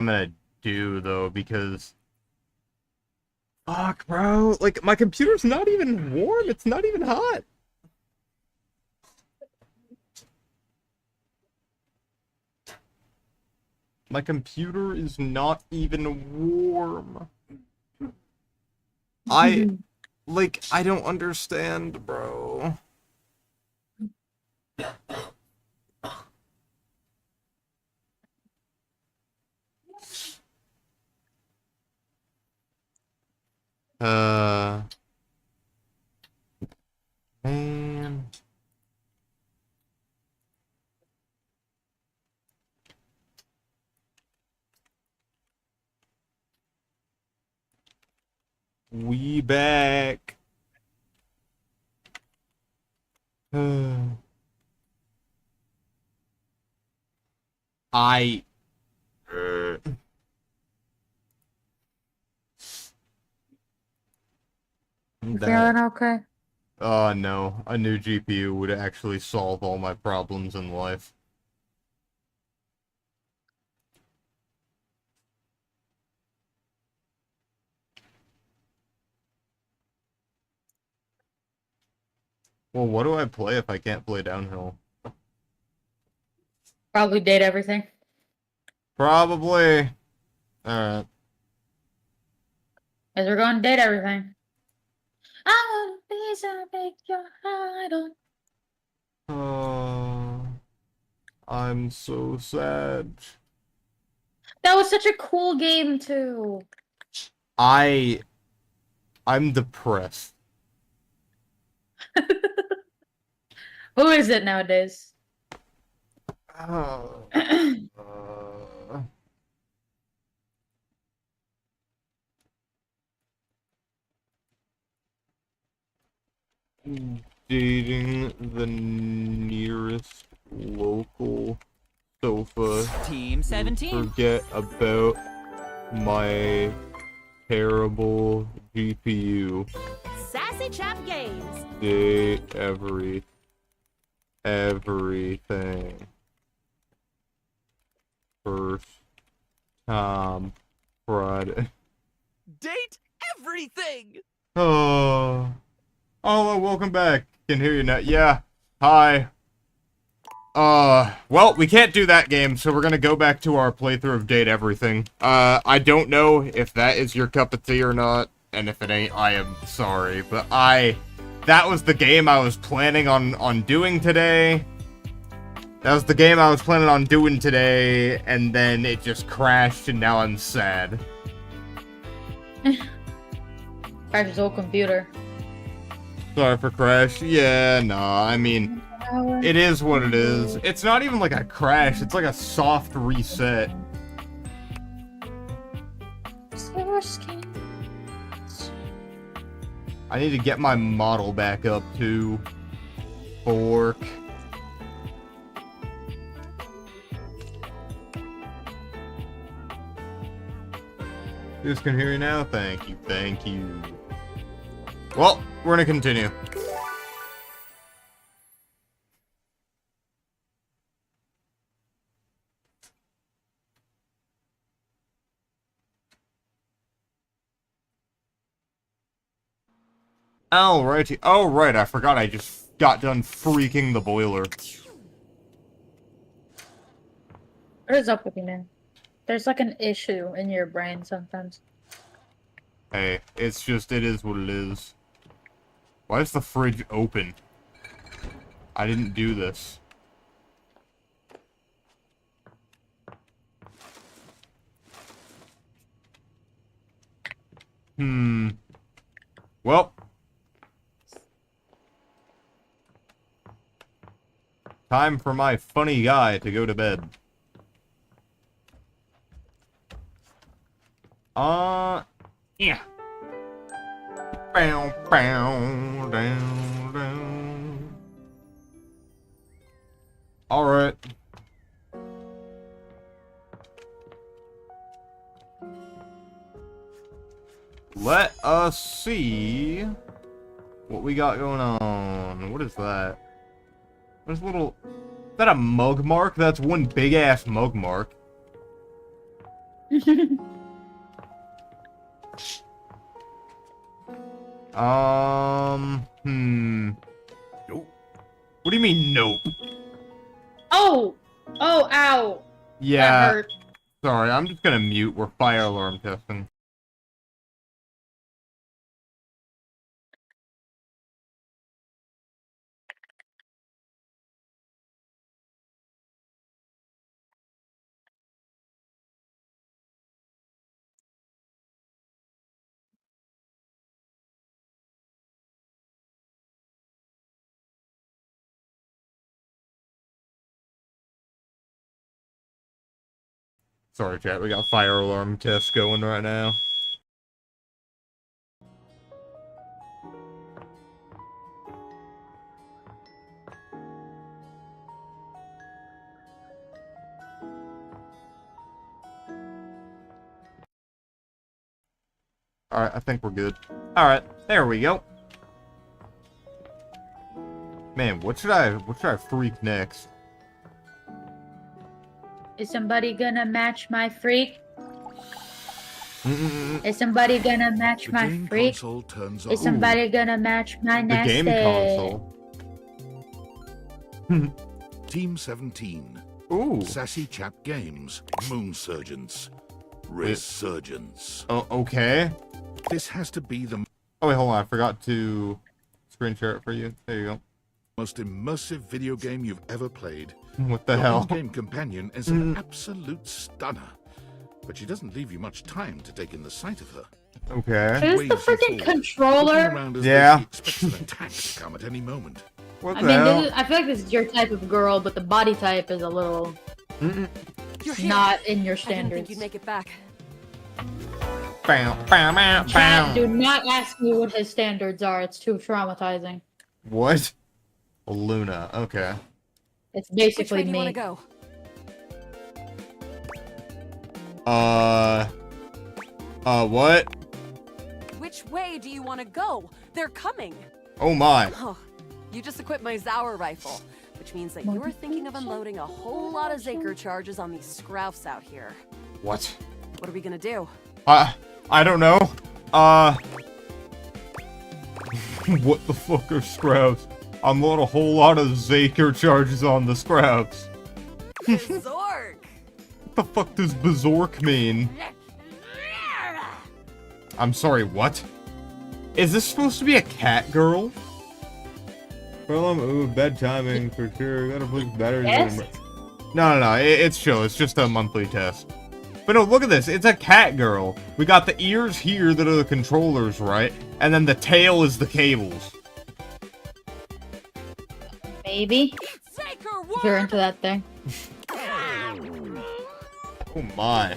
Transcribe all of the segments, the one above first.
I'm gonna do though because fuck, bro. Like my computer's not even warm. It's not even hot. My computer is not even warm. I I don't understand, bro. Uh, man. We back. I. You That. feeling okay? Oh no, a new GPU would actually solve all my problems in life. Well, what do I play if I can't play downhill? Probably date everything. Probably. Alright. As we're going to date everything. I wanna be something your heart on. Oh, I'm so sad. That was such a cool game too. I I'm depressed. Who is it nowadays? Oh, Who uh, dating the nearest local sofa. Team 17. Forget about my terrible GPU. Sassy Chap Games. Date everything. First time Friday. Date everything. Oh. Oh, welcome back. Can hear you now. Yeah. Hi. Well, we can't do that game, so we're gonna go back to our playthrough of Date Everything. I don't know if that is your cup of tea or not, and if it ain't, I am sorry, but that was the game I was planning on doing today. That was the game I was planning on doing today, and then it just crashed, and now I'm sad. Crashed his whole computer. Sorry for crash. Yeah, nah, I mean, it is what it is. It's not even like a crash, it's like a soft reset. I need to get my model back up too. Fork. Who's can hear you now? Thank you, thank you. Well, we're gonna continue. Alrighty. Oh, right, I forgot I just got done freaking the boiler. What is up with you, man? There's like an issue in your brain sometimes. Hey, it's just, it is what it is. Why is the fridge open? I didn't do this. Well. Time for my funny guy to go to bed. Yeah. Bow, bow, down, down. Alright. Let us see what we got going on. What is that? There's a little... Is that a mug mark? That's one big-ass mug mark. Nope. What do you mean, nope? Oh! Oh, ow! That Yeah. hurt. Sorry, I'm just gonna mute. We're fire alarm testing. Sorry, chat. We got fire alarm test going right now. Alright, I think we're good. Alright, there we go. Man, what should I freak next? Is somebody gonna match my freak? Is somebody gonna match The my game freak? console turns Is on. somebody gonna match my The nasty? game console. Team 17. Ooh. Sassy Chap Games. Moon Surgeons. Resurgence. Oh, okay. This has to be the Oh, wait, hold on. I forgot to screen share it for you. There you go. most immersive video game you've ever played. What the Your hell? in-game companion is an absolute stunner, but she doesn't leave you much time to take in the sight of her. Okay. Who's the Waves you freaking forward, controller? looking around as though Yeah. she expects an attack to come at any moment. What I the mean, hell? I feel like this is your type of girl, but the body type is a little You're here. not in your I didn't standards. think you'd make it back. Bow, bow, bow, Chat, bow. do not ask me what his standards are. It's too traumatizing. What? Luna. Okay. It's Which way basically do you want me. to go? What? Which way do you want to go? They're coming. Oh my. Oh, you just equipped my Zauer rifle, which means that you're thinking of unloading a whole lot of Zaker charges on these scroufs out here. What? What are we gonna do? I don't know. What the fuck are scraps? I'm on a whole lot of Zaker charges on the scraps. Zork! What the fuck does Bazork mean? I'm sorry, what? Is this supposed to be a cat girl? Well, bad timing for sure. Gotta look better Yes. than... No, it's chill. It's just a monthly test. But no, look at this. It's a cat girl. We got the ears here that are the controllers, right? And then the tail is the cables. Maybe. Zaker If you're into that thing. Oh my.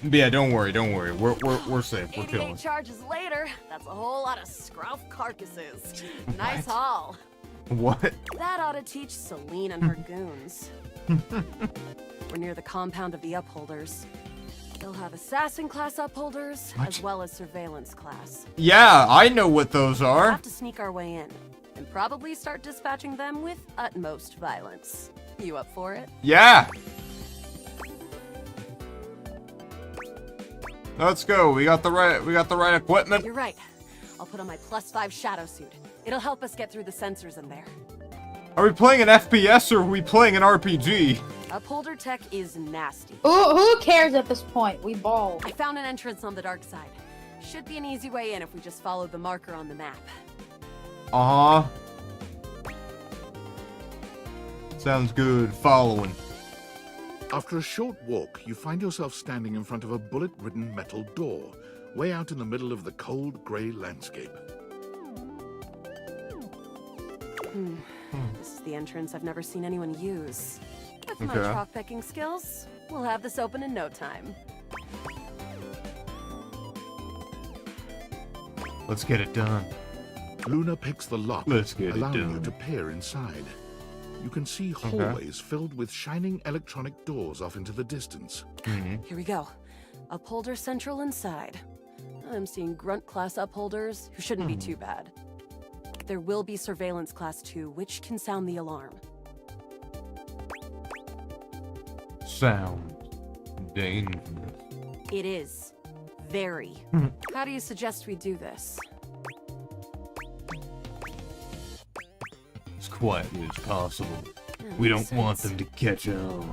But yeah, don't worry. We're safe. We're 88 chilling. charges later, that's a whole lot of scrouf carcasses. Nice haul. What? That ought to teach Celine and her goons. We're near the compound of the upholders. They'll have assassin class upholders, What? as well as surveillance class. Yeah, I know what those We'll are. have to sneak our way in, and probably start dispatching them with utmost violence. You up for it? Yeah. Let's go. We got the right equipment. You're right. I'll put on my +5 shadow suit. It'll help us get through the sensors in there. Are we playing an FPS or are we playing an RPG? Upholder tech is nasty. Who cares at this point? We ball. I found an entrance on the dark side. Should be an easy way in if we just follow the marker on the map. Uh-huh. Sounds good. Following. After a short walk, you find yourself standing in front of a bullet-ridden metal door, way out in the middle of the cold, grey landscape. This is the entrance I've never seen anyone use. With my Okay. chalk picking skills, we'll have this open in no time. Let's get it done. Luna picks the lock, Let's get it allowing you done. to peer inside. You can see hallways filled with shining electronic doors off into the distance. Here we go. Upholder central inside. I'm seeing grunt class upholders who shouldn't be too bad. There will be surveillance class 2, which can sound the alarm. Sound dangerous. It is. Very. How do you suggest we do this? As quietly as possible. That We makes don't want sense. them to catch up.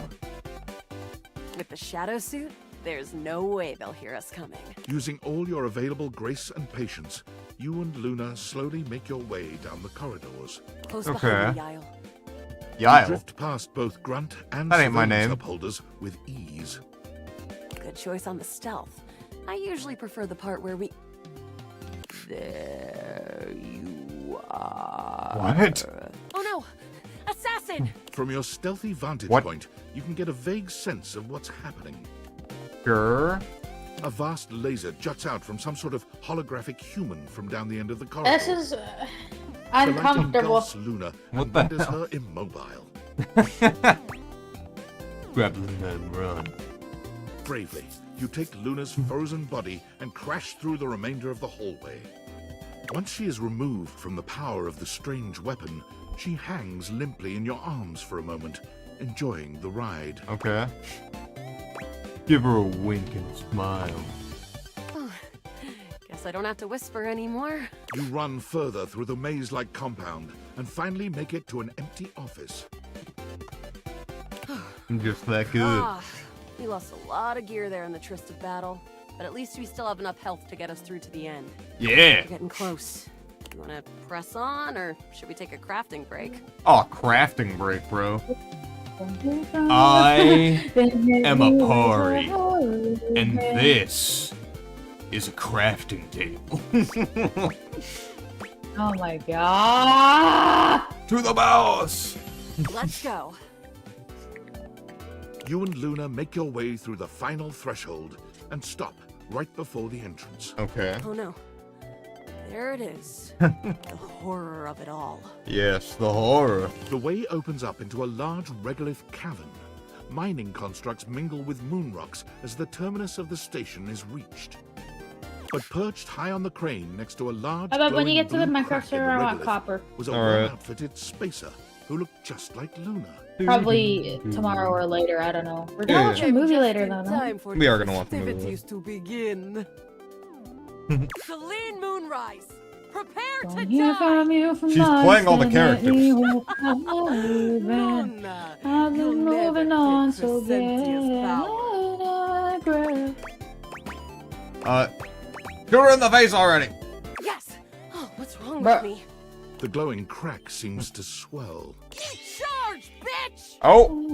With the shadow suit, there's no way they'll hear us coming. Using all your available grace and patience, you and Luna slowly make your way down the corridors. Close Okay. behind the aisle. You Yile. drift past both grunt and That ain't my surveillance name. upholders with ease. Good choice on the stealth. I usually prefer the part where we... There you are. What? Oh no! Assassin! From your stealthy vantage What? point, you can get a vague sense of what's happening. Sure. A vast laser juts out from some sort of holographic human from down the end of the corridor. This is The light uncomfortable. engulfs Luna What and the renders hell? her immobile. Grab Luna and run. Bravely, you take Luna's frozen body and crash through the remainder of the hallway. Once she is removed from the power of the strange weapon, she hangs limply in your arms for a moment, enjoying the ride. Okay. Give her a wink and smile. Guess I don't have to whisper anymore. You run further through the maze-like compound and finally make it to an empty office. I'm just that good. Ah, we lost a lot of gear there in the tryst of battle, but at least we still have enough health to get us through to the end. Yeah. We're getting close. You wanna press on, or should we take a crafting break? Oh, crafting break, bro. I am a party, and this is a crafting table. Oh my god! To the boss! Let's go. You and Luna make your way through the final threshold and stop right before the entrance. Okay. Oh no. There it is. The horror of it all. Yes, the horror. The way opens up into a large regolith cavern. Mining constructs mingle with moon rocks as the terminus of the station is reached. But perched high on the crane next to a large How about when you glowing get to the blue Minecraft crack in server, the I want regolith copper. was a Alright. well-outfitted spacer who looked just like Luna. Probably tomorrow or later, I don't know. We're gonna Yeah. watch a movie later though, no? Time for We are gonna watch the movie. festivities to begin. Celine Moonrise, prepare to Don't hear die. from you from She's playing all the characters. Luna, I've you'll been never moving take on so Crescentia's power. Shoot her in the face already! Yes. Oh, what's wrong Bruh. with me? The glowing crack seems to swell. Charge, bitch! Oh!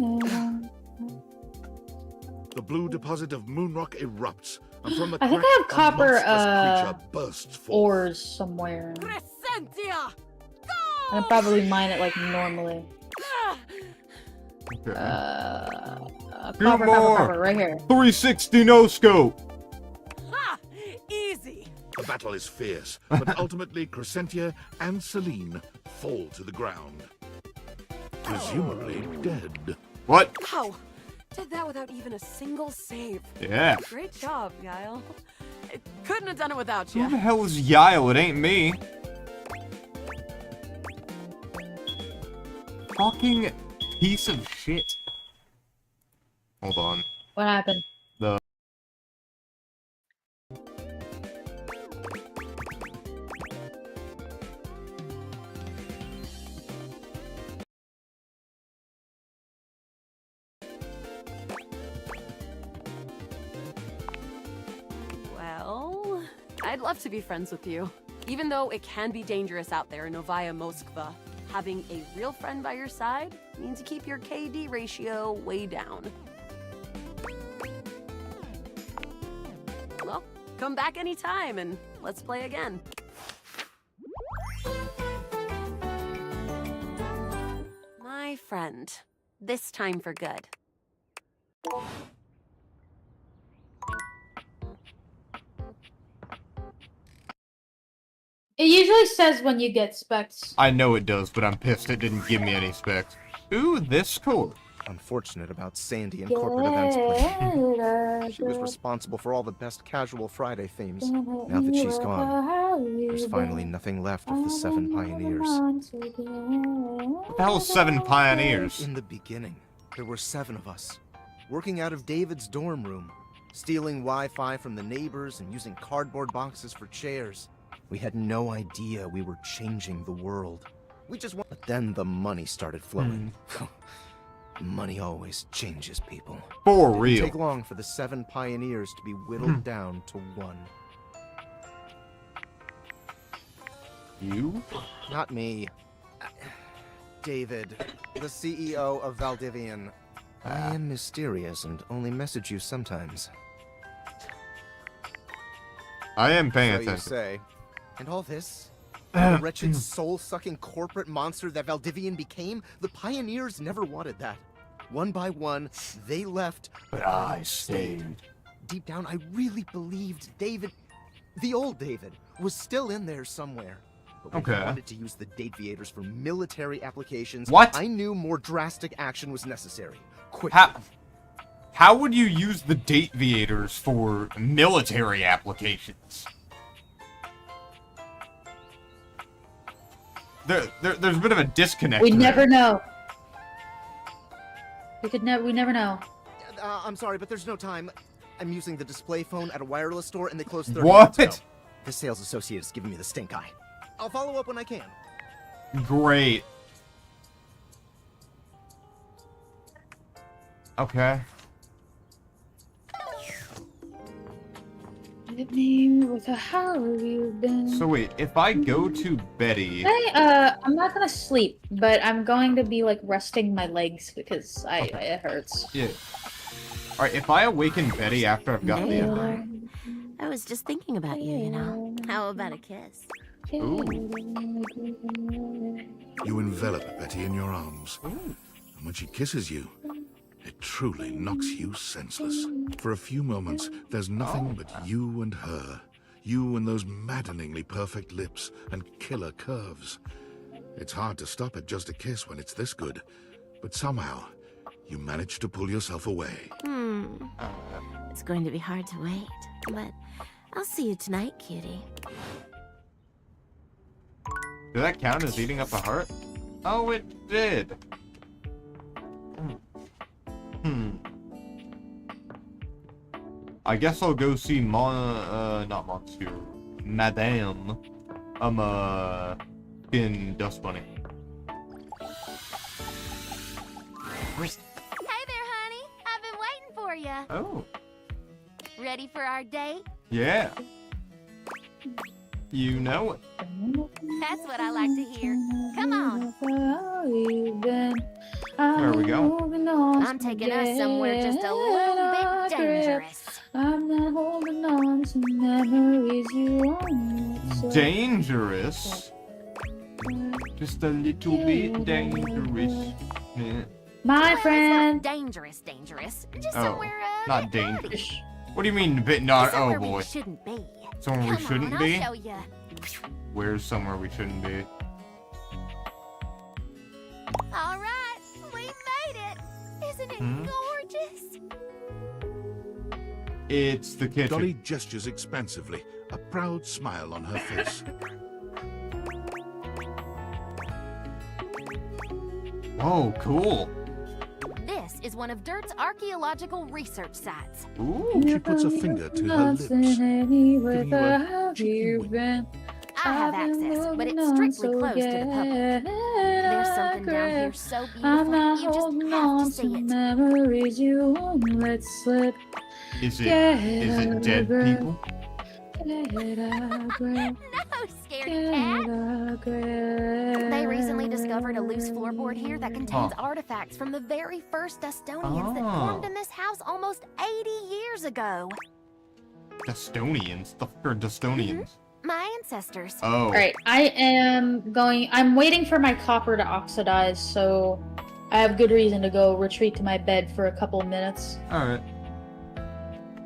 The blue deposit of moonrock erupts, and from the I think crack, I have a copper, monstrous creature bursts forth. Ores somewhere. Crescentia! I probably mine it like normally. Ah! Okay. Copper, more. copper, right here. 360 no scope! Ha! Easy. The battle is fierce, but ultimately Crescentia and Celine fall to the ground. Presumably dead. What? Wow. Did that without even a single save. Yeah. Great job, Guile. I couldn't have done it without Who you. the hell is Yile? It ain't me. Fucking piece of shit. Hold on. What happened? Well, I'd love to be friends with you. Even though it can be dangerous out there in Novaya Moskva, having a real friend by your side means you keep your KD ratio way down. Well, come back anytime and let's play again. My friend, this time for good. It usually says when you get specs. I know it does, but I'm pissed it didn't give me any specs. Ooh, this cool. Unfortunate about Sandy and corporate events plan. She was responsible for all the best casual Friday themes. Now that she's gone, there's finally nothing left of the 7 pioneers. What the hell is 7 pioneers? In the beginning, there were 7 of us. working out of David's dorm room, stealing Wi-Fi from the neighbors and using cardboard boxes for chairs. We had no idea we were changing the world. We just want. But then the money started flowing. Money always changes people. For Didn't real. take long for the 7 pioneers to be whittled down to 1. You? Not me. David, the CEO of Valdivian. I am mysterious and only message you sometimes. I am paying So you attention. say. And all this? The wretched, soul-sucking corporate monster that Valdivian became? The pioneers never wanted that. One by one, they left. But I stayed. Deep down, I really believed David, the old David, was still in there somewhere. But when Okay. he wanted to use the Dateviators for military applications, What? I knew more drastic action was necessary. Quick. How would you use the Dateviators for military applications? There's a bit of a disconnect. We there. never know. We never know. I'm sorry, but there's no time. I'm using the display phone at a wireless store, and they close 30 What? minutes ago. The sales associate is giving me the stink eye. I'll follow up when I can. Great. Okay. How have you been? So wait, if I go to Betty, I'm not gonna sleep, but I'm going to be like resting my legs because it hurts. yeah. All right, if I awaken Betty after I've got the invite. I was just thinking about you, you know. How about a kiss? Ooh. You envelop Betty in your arms, and when she kisses you, it truly knocks you senseless. For a few moments, there's nothing but you and her. You and those maddeningly perfect lips and killer curves. It's hard to stop at just a kiss when it's this good, but somehow, you manage to pull yourself away. It's going to be hard to wait, but I'll see you tonight, cutie. Did that count as eating up a heart? Oh, it did. I guess I'll go see not Monsieur, Madame, in Dust Bunny. Hey there, honey. I've been waiting for you. Oh, Ready for our date? yeah. You know it. That's what I like to hear. Come on. There we go. I'm taking us somewhere just a little bit dangerous. I'm not holding on to memories you want. So Dangerous. Just a little bit dangerous. Yeah. my Well, friend. it's not dangerous. Just Oh, somewhere not a bit naughty. dangerous. What do you mean, bit not? Oh Somewhere boy. we shouldn't be. Somewhere we Come shouldn't on, be? I'll show you. Where's somewhere we shouldn't be? All right, we made it. Isn't it gorgeous? It's the kitchen. Dolly gestures expansively, a proud smile on her face. Oh, cool. This is one of Dirt's archaeological research sites. Ooh. She puts a finger to her lips, giving you a cheeky wink. I have access, but it's strictly closed to the public. There's something down here so I'm beautiful, not you just holding have on to to see it. memories you won't let slip. Is it dead people? No, scaredy cat. They recently discovered a loose floorboard here that contains artifacts from the very first Dustonians that formed in this house almost 80 years ago. Dustonians? The fuck are Dustonians? My ancestors. Oh. Alright, I'm waiting for my copper to oxidize, so I have good reason to go retreat to my bed for a couple minutes. Alright.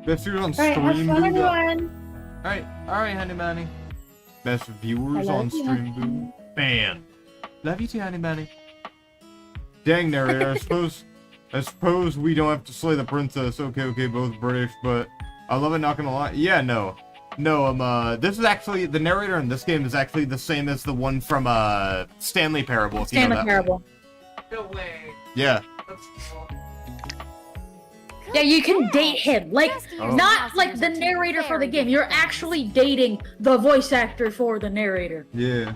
Best viewers on Alright, have stream, fun, boo. everyone! Alright, honey bunny. Best viewers I love on you, stream, honey. boo. Man. Love you too, honey bunny. Dang, narrator, I suppose we don't have to slay the princess. Okay, both British, but I love it, not gonna lie. Yeah, no. No, this is actually, the narrator in this game is actually the same as the one from, Stanley Parable, if you know Stanley that. Parable. No way. Yeah. That's cool. Yeah, you can date him. Like, Just use not mouse like ears the and two narrator for the very game. You're different things. actually dating the voice actor for the narrator. Yeah.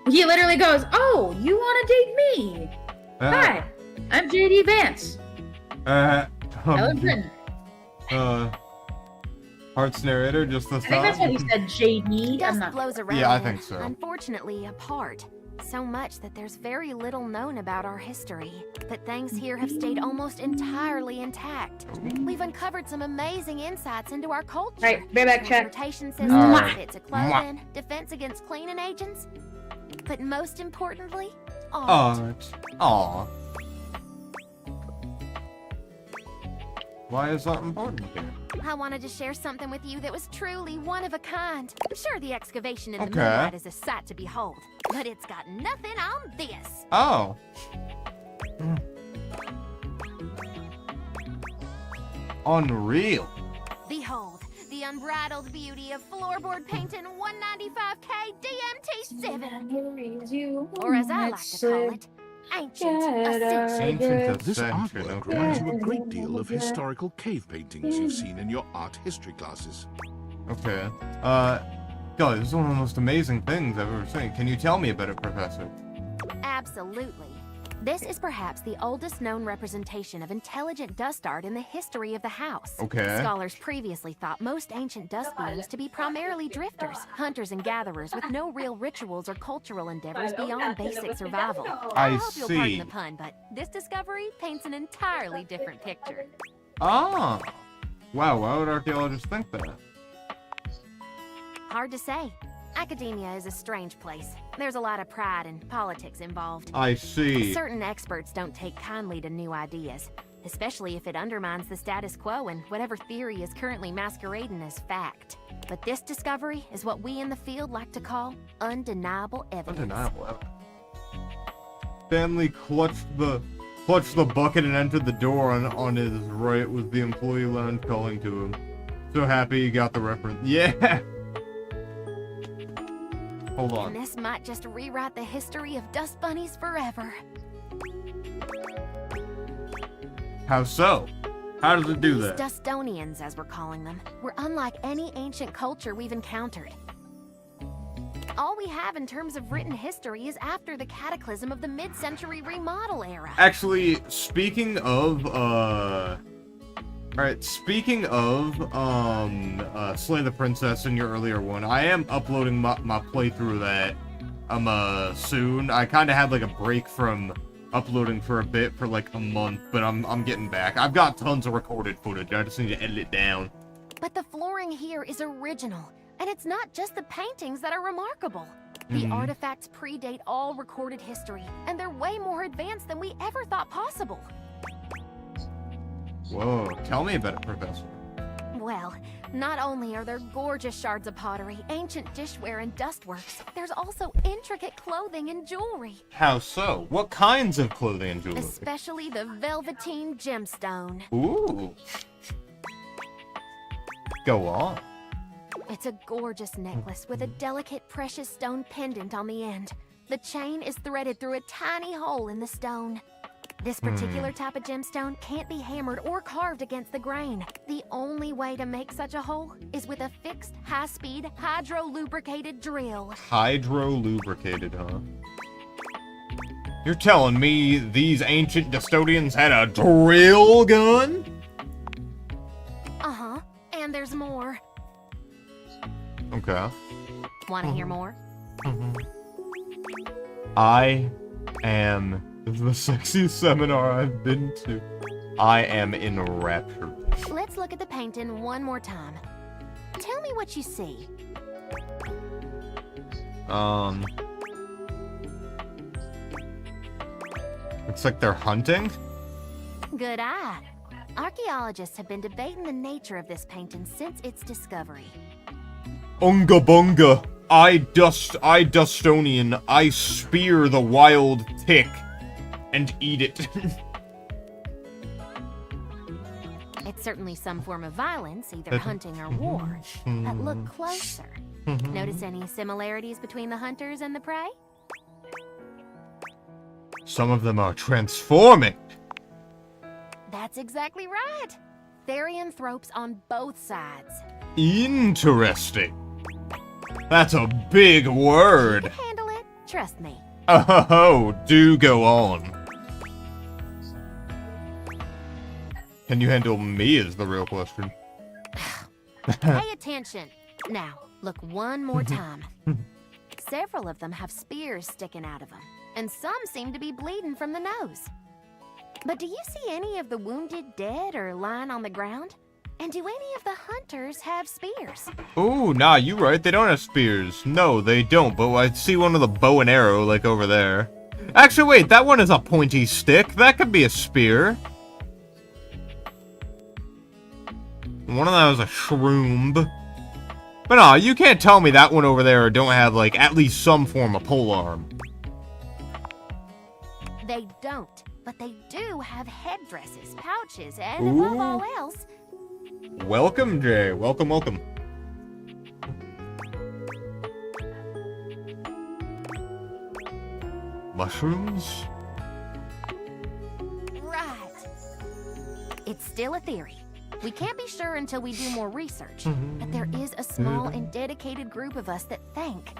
He literally goes, "Oh, you want to date me? Hi, I'm JD Vance. Ellen Britton." Heart's narrator just this I think that's what he time. said, JD. I'm Dust not. blows around. Yeah, I and, think so. Unfortunately, apart. So much that there's very little known about our history. But things here have stayed almost entirely intact. We've uncovered some amazing insights into our culture. Right, be back, chat. Transportation systems, Alright. bits of clothing, defense against cleaning agents. But most importantly, art. Aw. Why is that important here? I wanted to share something with you that was truly one of a kind. I'm sure the excavation in the Okay. moonlight is a sight to behold, but it's got nothing on this. Oh. Unreal. Behold, the unbridled beauty of floorboard painting 195K DMT7. Or as I like to call it, ancient ascension. Ancient This Ascension, artwork okay. reminds you a great deal of historical cave paintings you've seen in your art history classes. Okay. Golly, this is one of the most amazing things I've ever seen. Can you tell me about it, Professor? Absolutely. This is perhaps the oldest known representation of intelligent dust art in the history of the house. Okay. Scholars previously thought most ancient dust beings to be primarily drifters, hunters and gatherers with no real rituals or cultural endeavors beyond basic survival. I hope you'll pardon see. the pun, but this discovery paints an entirely different picture. Ah. Wow, why would archaeologists think that? Hard to say. Academia is a strange place. There's a lot of pride and politics involved. I see. Certain experts don't take kindly to new ideas, especially if it undermines the status quo and whatever theory is currently masquerading as fact. But this discovery is what we in the field like to call undeniable evidence. Undeniable evidence. Stanley clutched the bucket and entered the door. On his right was the employee lounge calling to him. So happy he got the reference. Yeah. Hold on. And this might just rewrite the history of dust bunnies forever. How so? How does it do These that? Dustonians, as we're calling them, were unlike any ancient culture we've encountered. All we have in terms of written history is after the cataclysm of the mid-century remodel era. Actually, speaking of, Alright, speaking of, Slay the Princess in your earlier one, I am uploading my playthrough of that, soon. I kinda had, like, a break from uploading for a bit, for, like, a month, but I'm getting back. I've got tons of recorded footage, I just need to edit it down. But the flooring here is original, and it's not just the paintings that are remarkable. The artifacts predate all recorded history, and they're way more advanced than we ever thought possible. Whoa, tell me about it, Professor. Well, not only are there gorgeous shards of pottery, ancient dishware, and dustworks, there's also intricate clothing and jewelry. How so? What kinds of clothing and jewelry? Especially the velveteen gemstone. Ooh. Go on. It's a gorgeous necklace with a delicate precious stone pendant on the end. The chain is threaded through a tiny hole in the stone. This particular type of gemstone can't be hammered or carved against the grain. The only way to make such a hole is with a fixed, high-speed, hydro-lubricated drill. Hydro-lubricated, huh? You're telling me these ancient Dustodians had a drill gun? Uh-huh. And there's more. Okay. Want to hear more? I am the sexiest seminar I've been to. I am enraptured. Let's look at the painting one more time. Tell me what you see. Looks like they're hunting? Good eye. Archaeologists have been debating the nature of this painting since its discovery. Unga bunga. I Dustonian. I spear the wild tick and eat it. It's certainly some form of violence, either hunting or war. But look closer. Notice any similarities between the hunters and the prey? Some of them are transforming. That's exactly right. Therianthropes on both sides. Interesting. That's a big You word. can handle it, trust me. Oh, do go on. Can you handle me is the real question. Pay attention. Now, look one more time. Several of them have spears sticking out of them, and some seem to be bleeding from the nose. But do you see any of the wounded dead or lying on the ground? And do any of the hunters have spears? Oh, nah, you right. They don't have spears. No, they don't, but I see one with a bow and arrow, like, over there. Actually, wait, that one is a pointy stick. That could be a spear. One of them was a shroom. But no, you can't tell me that one over there don't have, like, at least some form of polearm. They don't, but they do have headdresses, pouches, and above all else, Welcome, Jay. Welcome, welcome. Mushrooms? right. It's still a theory. We can't be sure until we do more research, but there is a small and dedicated group of us that think.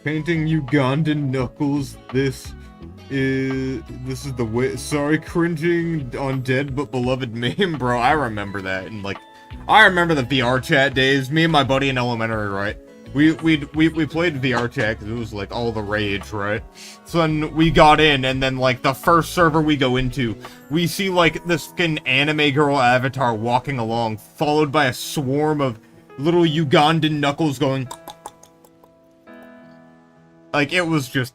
Painting Ugandan knuckles. This is the way. Sorry, cringing on dead but beloved meme, bro. I remember that, and like, I remember the VR chat days. Me and my buddy in elementary, right? We played VR chat because it was like all the rage, right? So then we got in, and then like the first server we go into, we see like this fucking anime girl avatar walking along, followed by a swarm of little Ugandan knuckles going. Like, it was just,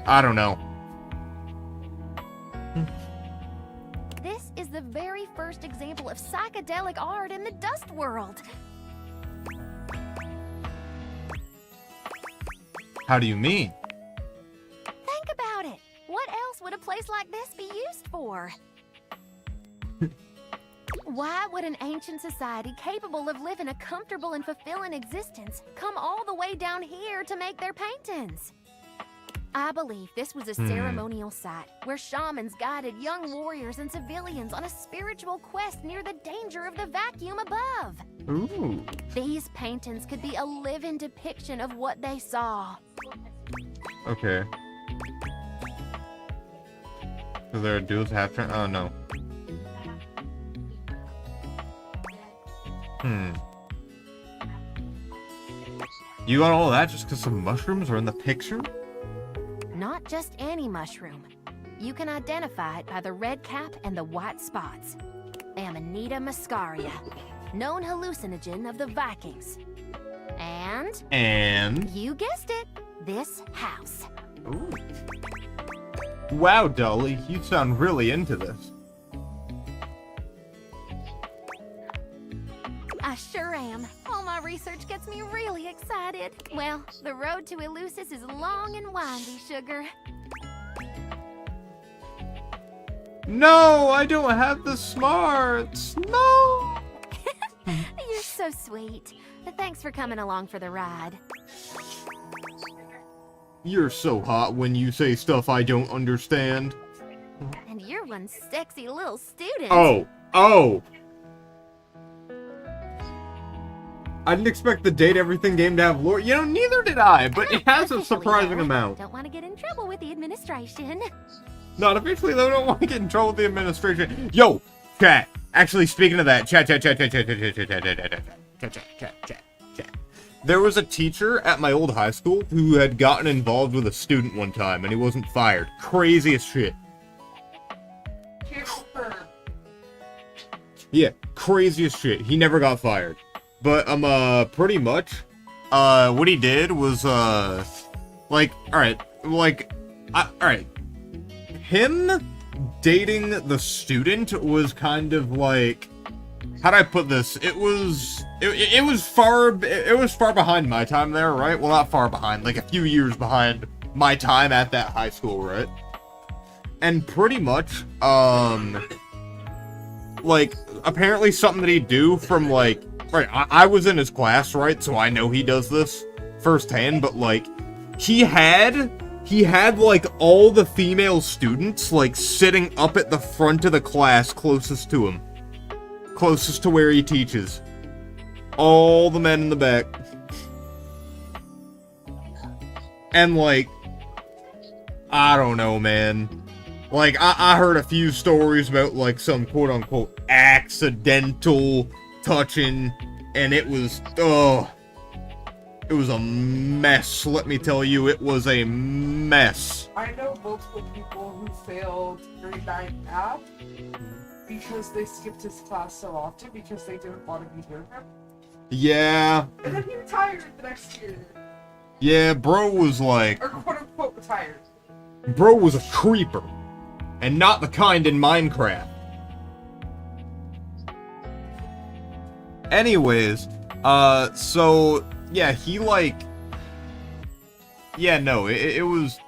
I don't know. This is the very first example of psychedelic art in the dust world. How do you mean? Think about it. What else would a place like this be used for? Why would an ancient society capable of living a comfortable and fulfilling existence come all the way down here to make their paintings? I believe this was a ceremonial site where shamans guided young warriors and civilians on a spiritual quest near the danger of the vacuum above. Ooh. These paintings could be a living depiction of what they saw. Okay. Is there a dude's half turn? Oh, no. You got all that just because some mushrooms are in the picture? Not just any mushroom. You can identify it by the red cap and the white spots. Amanita muscaria, known hallucinogen of the Vikings. And you guessed it, this house. Ooh. Wow, Dolly, you sound really into this. I sure am. All my research gets me really excited. Well, the road to Eleusis is long and windy, sugar. No, I don't have the smarts. No. You're so sweet. Thanks for coming along for the ride. You're so hot when you say stuff I don't understand. And you're one sexy little student. Oh. I didn't expect the Date Everything game to have lore. You know, neither did I, but it has a surprising amount. Don't want to get in trouble with the administration. Not officially, though. Don't want to get in trouble with the administration. Yo, chat. Actually, speaking of that, chat. There was a teacher at my old high school who had gotten involved with a student one time, and he wasn't fired. Crazy as shit. Yeah, crazy as shit. He never got fired. But, pretty much, what he did was, alright, him dating the student was kind of like, how do I put this? It was far behind my time there, right? Well, not far behind, like a few years behind my time at that high school, right? And pretty much, like, apparently something that he'd do from, like, right, I was in his class, right? So I know he does this firsthand, but, like, he had he had, like, all the female students, like, sitting up at the front of the class closest to him. Closest to where he teaches. All the men in the back. And, like, I don't know, man. Like, I heard a few stories about, like, some quote-unquote accidental touching, and it was, it was a mess, let me tell you. It was a mess. I know multiple people who failed grade 9 math because they skipped his class so often because they didn't want to be near him. Yeah. And then he retired the next year. Yeah, bro was like... Or quote-unquote retired. Bro was a creeper. And not the kind in Minecraft. Anyways, so... Yeah, he, like... Yeah, no, it was...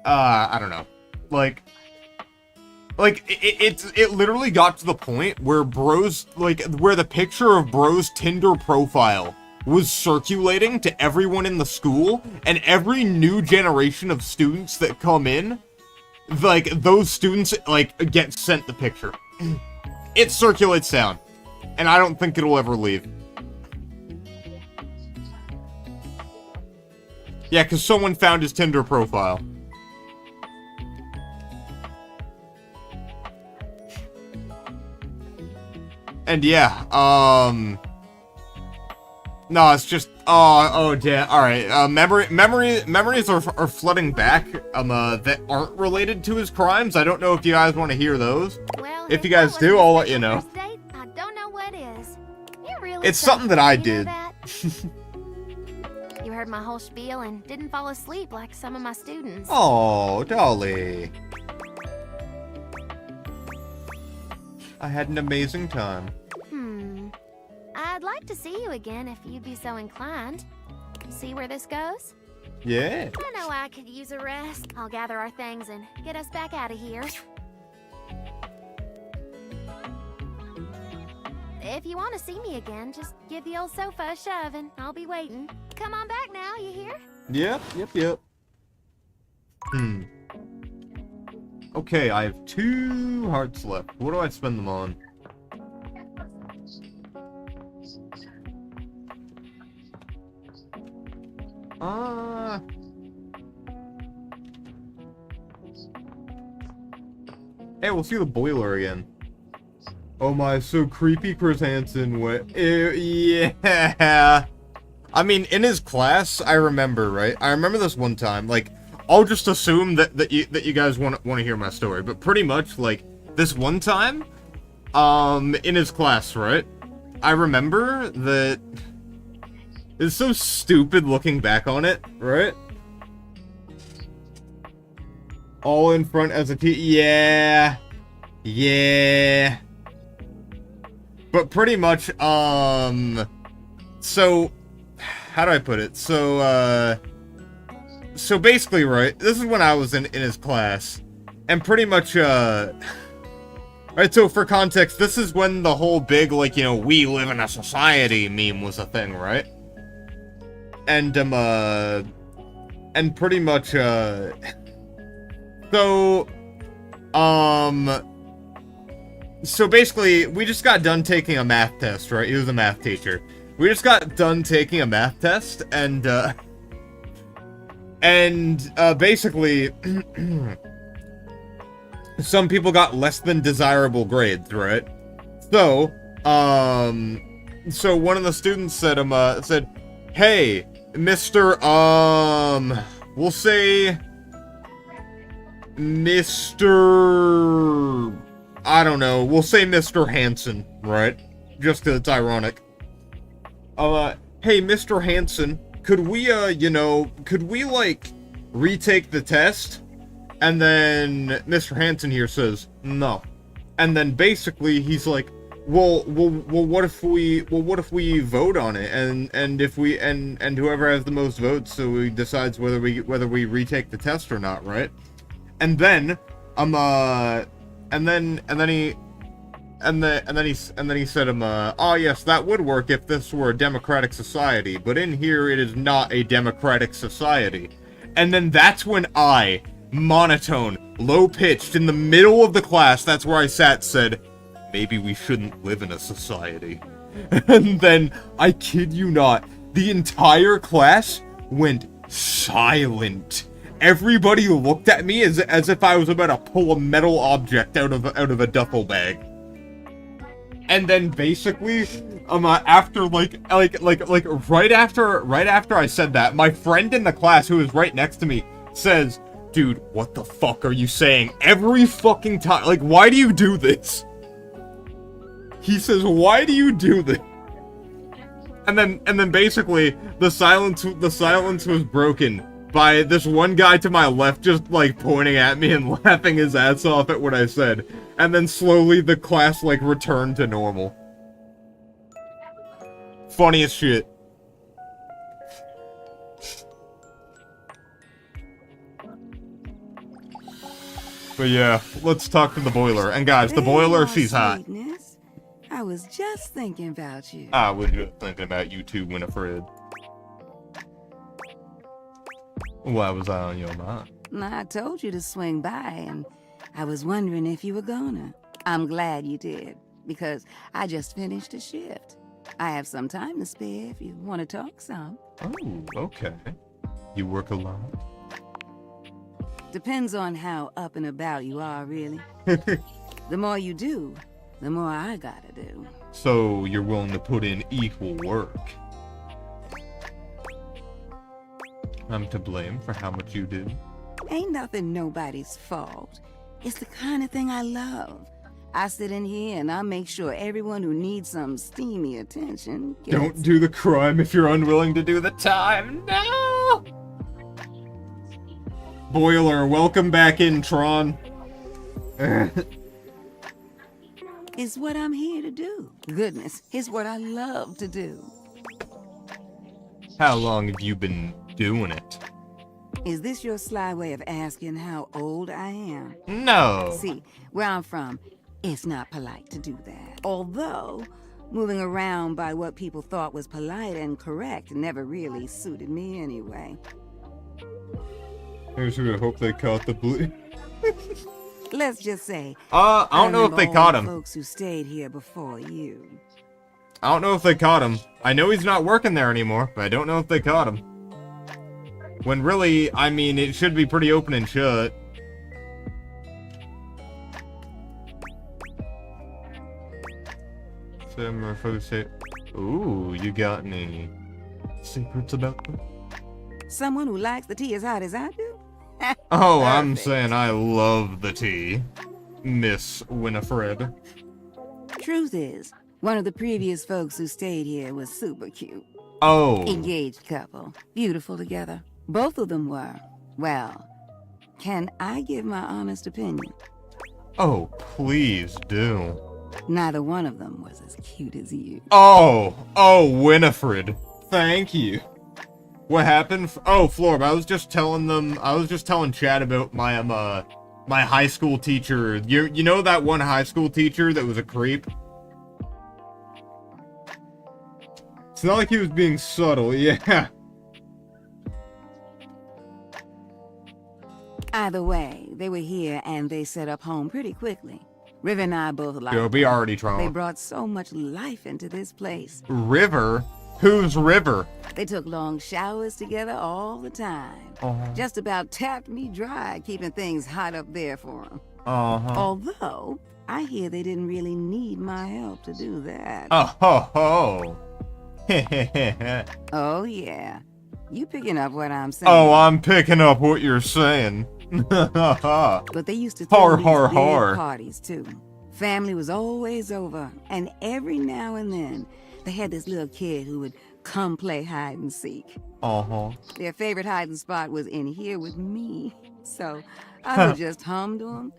I don't know. Like, it literally got to the point where bro's... Like, where the picture of bro's Tinder profile was circulating to everyone in the school, and every new generation of students that come in, like, those students, like, get sent the picture. It circulates down. And I don't think it'll ever leave. Yeah, because someone found his Tinder profile. And yeah, no, it's just, oh, damn, alright, memories are flooding back, that aren't related to his crimes. I don't know if you guys want to hear those. Well, If you guys do, I'll let you know. First date, I don't know what is. You're really It's something that I did. You heard my whole spiel and didn't fall asleep like some of my students. Oh, Dolly. I had an amazing time. I'd like to see you again if you'd be so inclined. See where this goes? Yeah. I know I could use a rest. I'll gather our things and get us back out of here. If you want to see me again, just give the old sofa a shove and I'll be waiting. Come on back now, you hear? Yep. Okay, I have 2 hearts left. What do I spend them on? Hey, we'll see the boiler again. Oh my, so creepy, Chris Hansen. What? Yeah. I mean, in his class, I remember, right? I remember this one time. Like, I'll just assume that you guys want to hear my story, but pretty much, like, this one time, in his class, right? I remember that it's so stupid looking back on it, right? All in front as a yeah. But pretty much, so, how do I put it? So basically, right, this is when I was in his class, and pretty much, right, so for context, this is when the whole big, like, you know, we live in a society meme was a thing, right? And, pretty much, so basically, we just got done taking a math test, right? He was a math teacher. We just got done taking a math test, and basically, some people got less than desirable grades, right? So, so one of the students said, hey, Mr., we'll say, Mr., I don't know, we'll say Mr. Hansen, right? Just 'cause it's ironic. Hey, Mr. Hansen, could we, like, retake the test? And then Mr. Hansen here says, no. And then basically he's like, well, what if we vote on it, and if we, and whoever has the most votes, so he decides whether we retake the test or not, right? And then, and then he said, oh yes, that would work if this were a democratic society, but in here it is not a democratic society. And then that's when I, monotone, low-pitched, in the middle of the class, that's where I sat, said, maybe we shouldn't live in a society. And then, I kid you not, the entire class went silent. Everybody looked at me as if I was about to pull a metal object out of a duffel bag. And then basically, after right after I said that, my friend in the class who was right next to me says, "Dude, what the fuck are you saying every fucking time? Like, why do you do this?" He says, "Why do you do this?" And then basically the silence was broken by this one guy to my left just like pointing at me and laughing his ass off at what I said. And then slowly the class like returned to normal. Funniest shit. But yeah, let's talk to the boiler. And guys, the boiler, she's hot. Sweetness. I was just thinking about you. I was just thinking about you too, Winifred. Why was I on your mind? I told you to swing by, and I was wondering if you were gonna. I'm glad you did, because I just finished a shift. I have some time to spare if you want to talk some. Oh, okay. You work a lot? Depends on how up and about you are, really. The more you do, the more I gotta do. So you're willing to put in equal work? I'm to blame for how much you do? Ain't nothing nobody's fault. It's the kind of thing I love. I sit in here and I make sure everyone who needs some steamy attention gets... Don't do the crime if you're unwilling to do the time. No! Boiler, welcome back in, Tron. It's what I'm here to do. Goodness, it's what I love to do. How long have you been doing it? Is this your sly way of asking how old I am? No. See, where I'm from, it's not polite to do that. Although, moving around by what people thought was polite and correct never really suited me anyway. I should hope they caught the blue. Let's just say, I don't know if they caught him. Folks who stayed here before you. I don't know if they caught him. I know he's not working there anymore, but I don't know if they caught him. When really, I mean, it should be pretty open and shut. Ooh, you got any secrets about them? Someone who likes the tea as hot as I do? Oh, I'm Perfect. saying I love the tea, Miss Winifred. Truth is, one of the previous folks who stayed here was super cute. Oh. Engaged couple. Beautiful together. Both of them were. Well, can I give my honest opinion? Oh, please do. Neither one of them was as cute as you. Oh, Winifred. Thank you. What happened? Oh, Florb, I was just telling Chad about my my high school teacher. You know that one high school teacher that was a creep? It's not like he was being subtle, yeah. Either way, they were here and they set up home pretty quickly. River and I both liked Yo, be them. already trying. They brought so much life into this place. River? Who's River? They took long showers together all the time. Just about tapped me dry, keeping things hot up there for them. Although, I hear they didn't really need my help to do that. Oh. Oh, yeah. You picking up what I'm saying? Oh, I'm picking up what you're saying. But they used to throw these big parties, too. Family was always over, and every now and then, they had this little kid who would come play hide and seek. Their favorite hiding spot was in here with me, so I would just hum to them.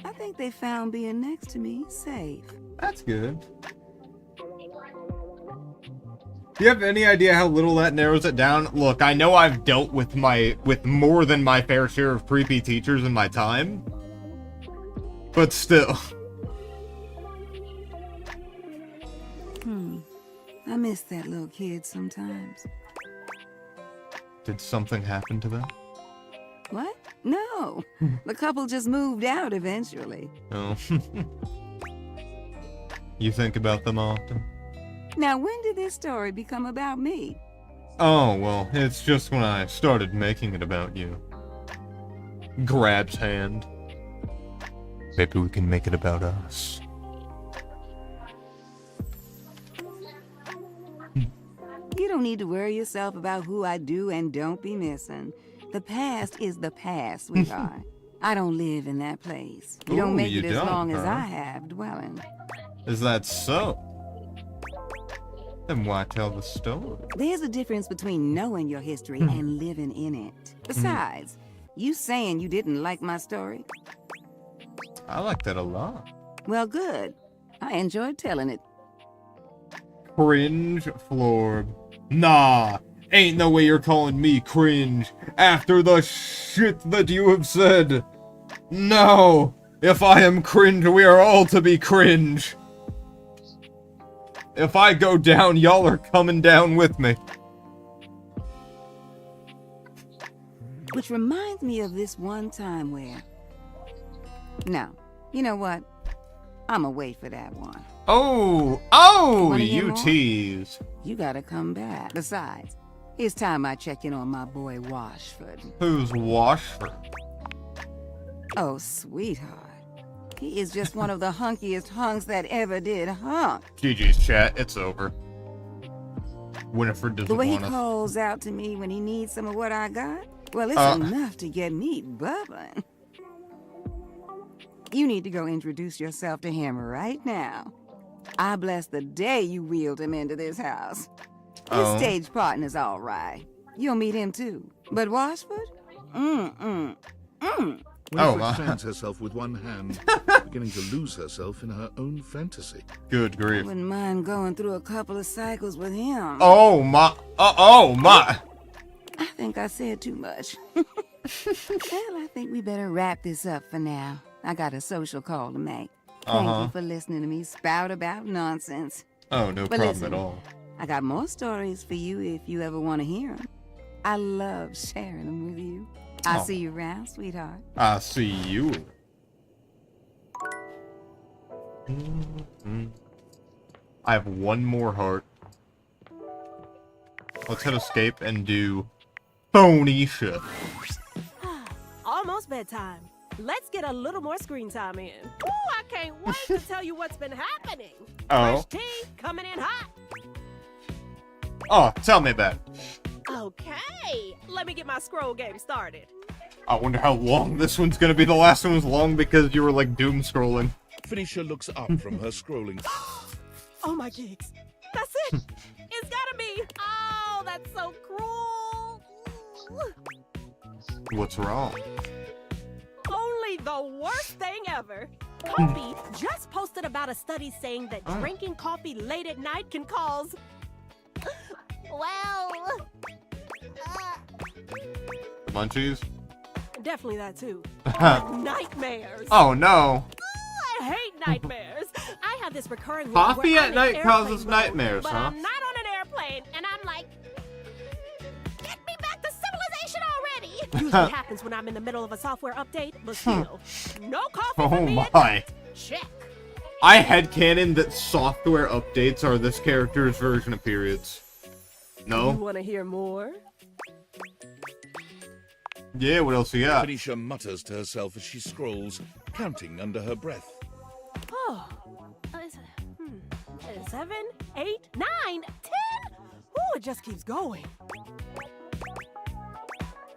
I think they found being next to me safe. That's good. Do you have any idea how little that narrows it down? Look, I know I've dealt with more than my fair share of creepy teachers in my time, but still. I miss that little kid sometimes. Did something happen to them? What? No. The couple just moved out eventually. Oh. You think about them often? Now, when did this story become about me? Oh, well, it's just when I started making it about you. Grabs hand. Maybe we can make it about us. You don't need to worry yourself about who I do and don't be missing. The past is the past, sweetheart. I don't live in that place. You don't make it as long as I have dwelling. Is that so? Then why tell the story? There's a difference between knowing your history and living in it. Besides, you saying you didn't like my story? I like that a lot. Well, good. I enjoyed telling it. Cringe Florb. Nah, ain't no way you're calling me cringe after the shit that you have said. No, if I am cringe, we are all to be cringe. If I go down, y'all are coming down with me. Which reminds me of this one time where... No, you know what? I'ma wait for that one. Oh, you tease. You gotta come back. Besides, it's time I check in on my boy Washford. Who's Washford? Oh, sweetheart. He is just one of the hunkiest hunks that ever did hunk. GG's chat, it's over. Winifred doesn't The way he want us. calls out to me when he needs some of what I got, well, it's enough to get me bubbling. You need to go introduce yourself to him right now. I bless the day you wheeled him into this house. His stage partner's all right. You'll meet him too. But Washford? Winifred fans herself with one hand, beginning to lose herself in her own fantasy. Good grief. Wouldn't mind going through a couple of cycles with him. Oh my. I think I said too much. Well, I think we better wrap this up for now. I got a social call to make. Thank you for listening to me spout about nonsense. Oh, no But problem listen, at all. I got more stories for you if you ever want to hear them. I love sharing them with you. I'll see you around, sweetheart. I see you. I have one more heart. Let's hit escape and do Phoenicia. Almost bedtime. Let's get a little more screen time in. Ooh, I can't wait to tell you what's been happening. Fresh tea coming in hot. Oh, tell me about it. Okay, let me get my scroll game started. I wonder how long this one's gonna be. The last one was long because you were like doom scrolling. Phoenicia looks up from her scrolling. Oh my gigs. That's it. It's gotta be. Oh, that's so cruel. What's wrong? Only the worst thing ever. Coffee just posted about a study saying that drinking coffee late at night can cause... Well... The munchies? Definitely that too. Nightmares. Oh no. I hate nightmares. I have this recurring Coffee where at I'm in night airplane causes mode, nightmares, but huh? I'm not on an airplane, and I'm like, get me back to civilization already. Usually happens when I'm in the middle of a software update, but still, no coffee for me at night. Check. I headcanon that software updates are this character's version of periods. No? You want to hear more? Yeah, what else you got? Phoenicia mutters to herself as she scrolls, counting under her breath. Oh, 7, 8, 9, 10. Ooh, it just keeps going.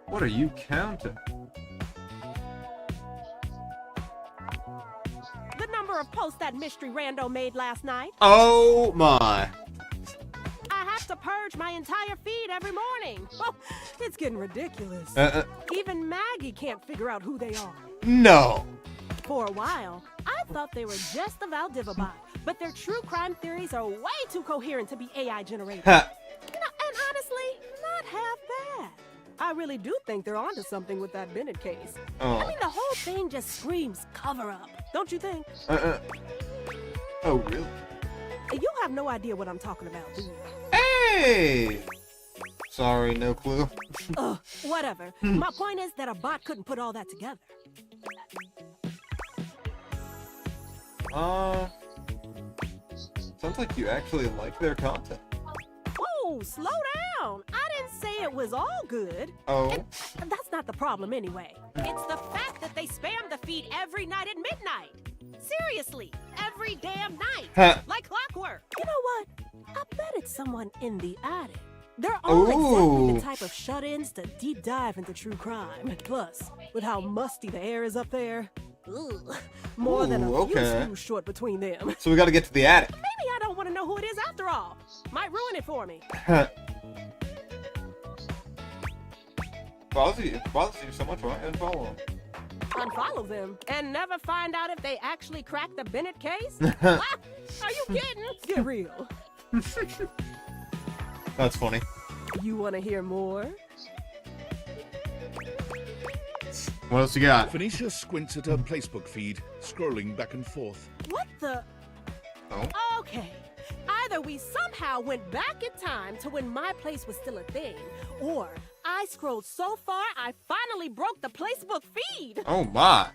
What are you counting? The number of posts that mystery rando made last night. Oh my. I have to purge my entire feed every morning. Oh, it's getting ridiculous. Even Maggie can't figure out who they are. No. For a while, I thought they were just the Valdivabot, but their true crime theories are way too coherent to be AI generated. And honestly, not half bad. I really do think they're onto something with that Bennett case. I mean, the whole thing just screams cover-up, don't you think? Oh, really? You have no idea what I'm talking about, do you? Hey! sorry, no clue. Whatever. My point is that a bot couldn't put all that together. Sounds like you actually like their content. Oh, slow down. I didn't say it was all good. Oh. That's not the problem anyway. It's the fact that they spam the feed every night at midnight. Seriously, every damn night. Like clockwork. You know what? I bet it's someone in the attic. They're all exactly the type of shut-ins to deep dive into true crime. Plus, with how musty the air is up there, more than a few screws short between them. So we gotta get to the attic. Maybe I don't want to know who it is after all. Might ruin it for me. Bothers you so much, why unfollow them? Unfollow them and never find out if they actually cracked the Bennett case? What? Are you kidding? Get real. That's funny. You want to hear more? What else you got? Phoenicia squints at her Placebook feed, scrolling back and forth. What the? Oh. Okay. Either we somehow went back in time to when my place was still a thing, or I scrolled so far I finally broke the Placebook feed. Oh my.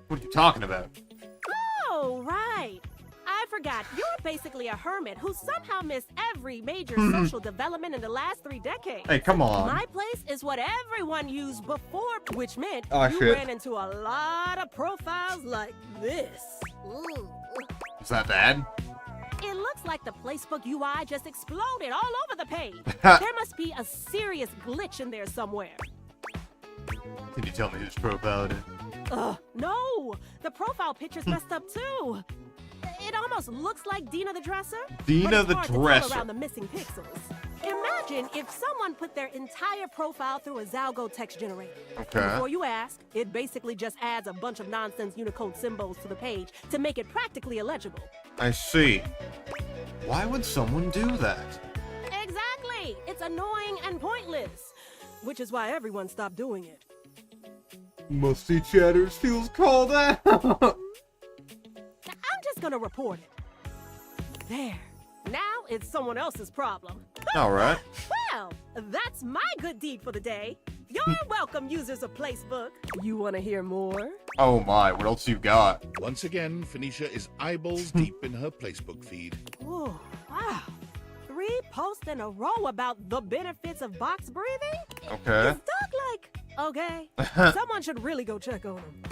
What are you talking about? Oh, right. I forgot. You're basically a hermit who somehow missed every major social development in the last 3 decades. Hey, come on. My place is what everyone used before, which meant you shit. ran into a lot of profiles like this. Ooh. Is that bad? It looks like the Placebook UI just exploded all over the page. There must be a serious glitch in there somewhere. Can you tell me whose profile it is? No! The profile picture's messed up too. It almost looks like Dina the Dresser. Dina the but it's hard to tell Dresser. around the missing pixels. Imagine if someone put their entire profile through a Zalgo text generator. Okay. Before you ask, it basically just adds a bunch of nonsense Unicode symbols to the page to make it practically illegible. I see. Why would someone do that? Exactly! It's annoying and pointless. Which is why everyone stopped doing it. Musty Chatters feels called out. I'm just gonna report it. There. Now it's someone else's problem. Alright. Well, that's my good deed for the day. You're welcome, users of Placebook. You want to hear more? Oh my, what else you got? Once again, Phoenicia is eyeballs deep in her Placebook feed. Oh, wow. 3 posts in a row about the benefits of box breathing? Okay. Is Doug like, okay? Someone should really go check on him.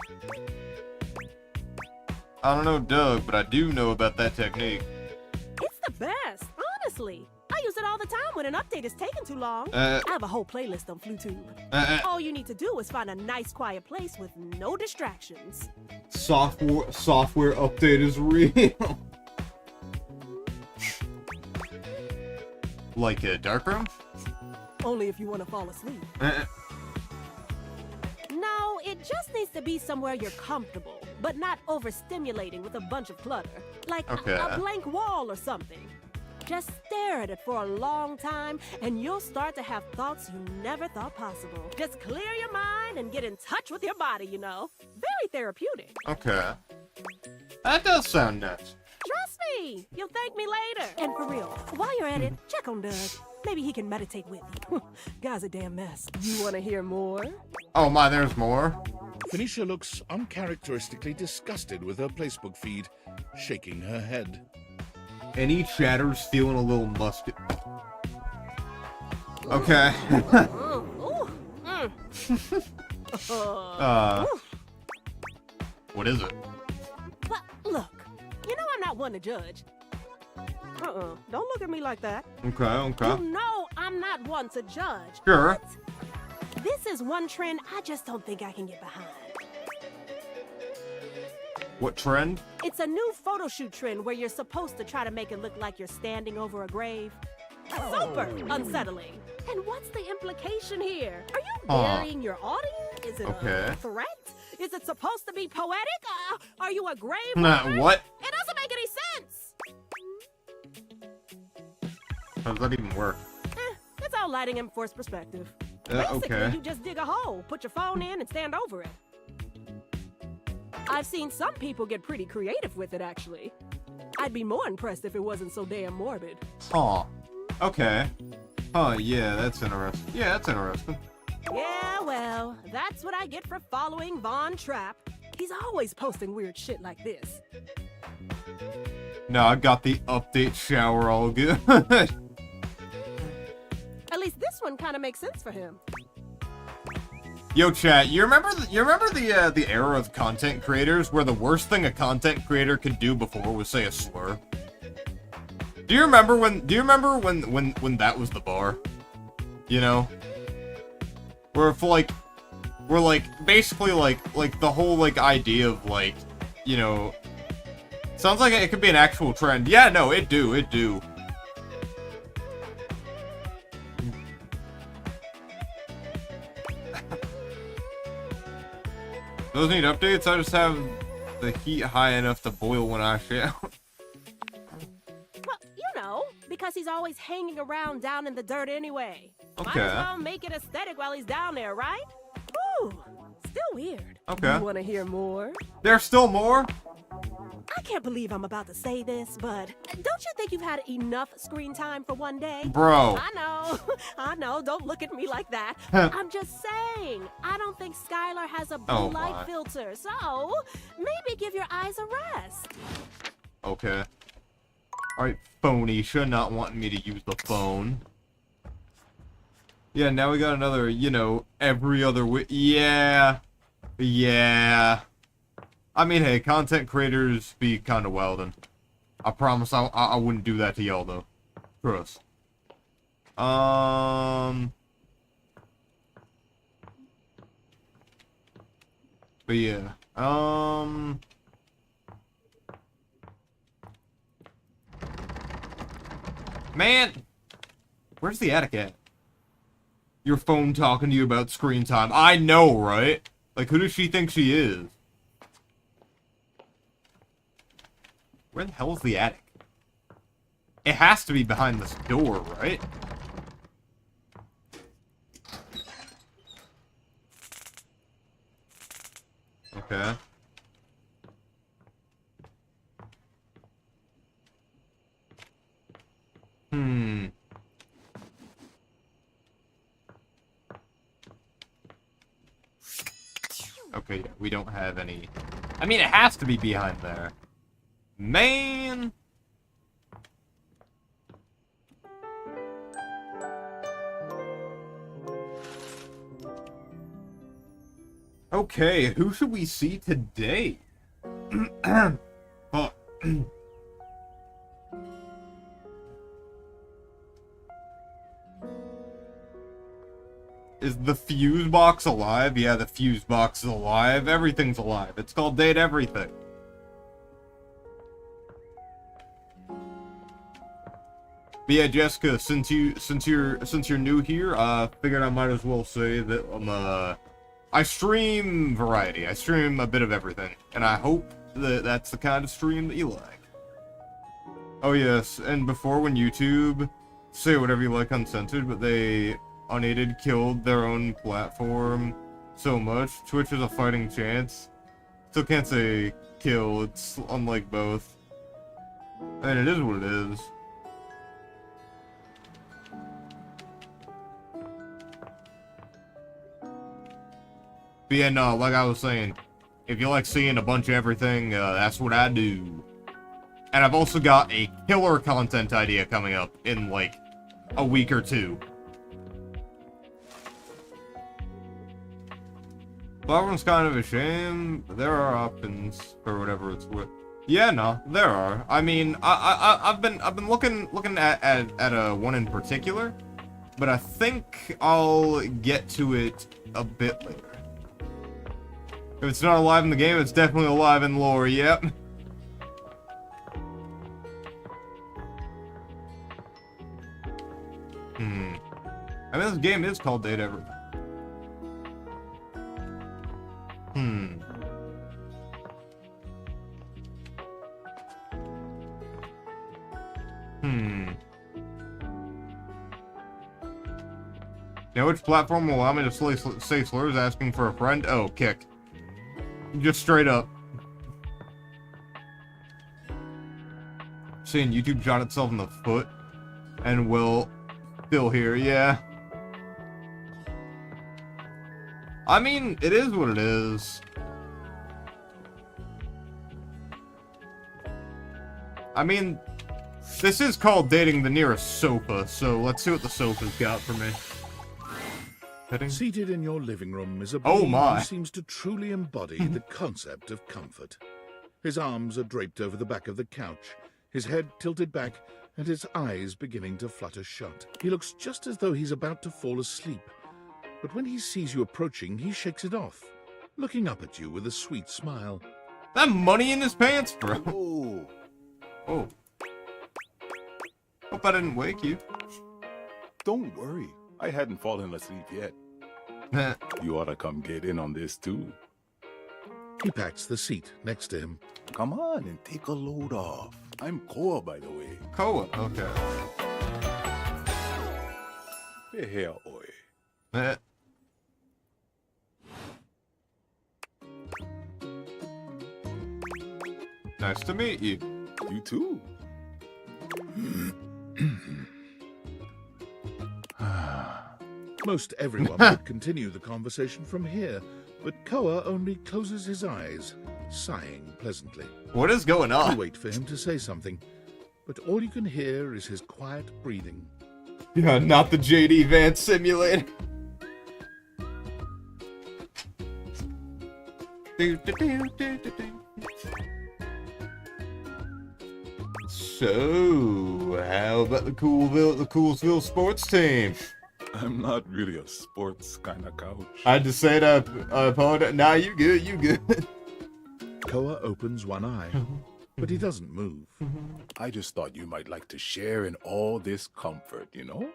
I don't know Doug, but I do know about that technique. It's the best, honestly. I use it all the time when an update is taking too long. I have a whole playlist on FluTube. All you need to do is find a nice quiet place with no distractions. Software update is real. Like a dark room? Only if you want to fall asleep. No, it just needs to be somewhere you're comfortable, but not overstimulating with a bunch of clutter. Like a blank wall or something. Just stare at it for a long time, and you'll start to have thoughts you never thought possible. Just clear your mind and get in touch with your body, you know. Very therapeutic. Okay. That does sound nuts. Trust me, you'll thank me later. And for real, while you're at it, check on Doug. Maybe he can meditate with you. Guy's a damn mess. You want to hear more? Oh my, there's more. Phoenicia looks uncharacteristically disgusted with her Placebook feed, shaking her head. Any chatters feeling a little musty? Okay. What is it? But look, you know I'm not one to judge. Don't look at me like that. Okay. You know I'm not one to judge. Sure. But this is one trend I just don't think I can get behind. What trend? It's a new photo shoot trend where you're supposed to try to make it look like you're standing over a grave. Super unsettling. And what's the implication here? Are you burying your audience? Is it a threat? Is it supposed to be poetic? Are you a grave robber? What? It doesn't make any sense. How does that even work? It's all lighting and forced perspective. Basically, you just dig a hole, put your phone in, and stand over it. I've seen some people get pretty creative with it, actually. I'd be more impressed if it wasn't so damn morbid. Okay. Huh, yeah, that's interesting. Yeah, that's interesting. Yeah, well, that's what I get for following Von Trapp. He's always posting weird shit like this. No, I got the update shower all good. At least this one kind of makes sense for him. Yo, chat, you remember the era of content creators where the worst thing a content creator could do before was say a slur? Do you remember when that was the bar? You know? Where if basically the whole idea of you know, sounds like it could be an actual trend. Yeah, no, it do. Those need updates? I just have the heat high enough to boil when I shower. Well, you know, because he's always hanging around down in the dirt anyway. Okay. Might as well make it aesthetic while he's down there, right? Ooh, still weird. Okay. You want to hear more? There's still more? I can't believe I'm about to say this, but don't you think you've had enough screen time for one day? Bro. I know, don't look at me like that. I'm just saying, I don't think Skylar has a blue light filter, so maybe give your eyes a rest. Okay. Alright, Phoneisha, not wanting me to use the phone. Yeah, now we got another, you know, every other yeah. I mean, hey, content creators be kind of wildin'. I promise I wouldn't do that to y'all, though. Trust. But yeah. Man! Where's the attic at? Your phone talking to you about screen time. I know, right? Like, who does she think she is? Where the hell is the attic? It has to be behind this door, right? Okay. Okay, yeah, we don't have any... I mean, it has to be behind there. Man! Okay, who should we see today? Fuck. Is the fuse box alive? Yeah, the fuse box is alive. Everything's alive. It's called Date Everything. But yeah, Jessica, since you're new here, figured I might as well say that I stream variety. I stream a bit of everything, and I hope that that's the kind of stream that you like. Oh yes, and before, when YouTube say whatever you like uncensored, but they unaided killed their own platform so much, Twitch has a fighting chance. Still can't say kill, it's unlike both. And it is what it is. But yeah, no, like I was saying, if you like seeing a bunch of everything, that's what I do. And I've also got a killer content idea coming up in, like, a week or two. Flowering's kind of a shame, but there are options for whatever it's worth. Yeah, no, there are. I mean, I've been looking at one in particular, but I think I'll get to it a bit later. If it's not alive in the game, it's definitely alive in lore, yep. I mean, this game is called Date Everything. Now, which platform will allow me to say slurs asking for a friend? Oh, Kick. Just straight up. Saying YouTube shot itself in the foot and will still here, yeah. I mean, it is what it is. I mean, this is called dating the nearest sofa, so let's see what the sofa's got for me. Seated in your living room is a Oh being my. who seems to truly embody the concept of comfort. His arms are draped over the back of the couch, his head tilted back, and his eyes beginning to flutter shut. He looks just as though he's about to fall asleep. But when he sees you approaching, he shakes it off, looking up at you with a sweet smile. That money in his pants, bro. Oh. Oh. Hope I didn't wake you. Don't worry. I hadn't fallen asleep yet. You ought to come get in on this, too. He pats the seat next to him. Come on and take a load off. I'm Koa, by the way. Koa, okay. Hey, here, oi. Nice to meet you. You too. Most everyone would continue the conversation from here, but Koa only closes his eyes, sighing pleasantly. What is going on? You wait for him to say something, but all you can hear is his quiet breathing. Yeah, not the JD Vance simulator. So, how about the Coolsville sports team? I'm not really a sports kind of couch. I had to say that. I apologize. Nah, you good, you good. Koa opens one eye, but he doesn't move. I just thought you might like to share in all this comfort, you know?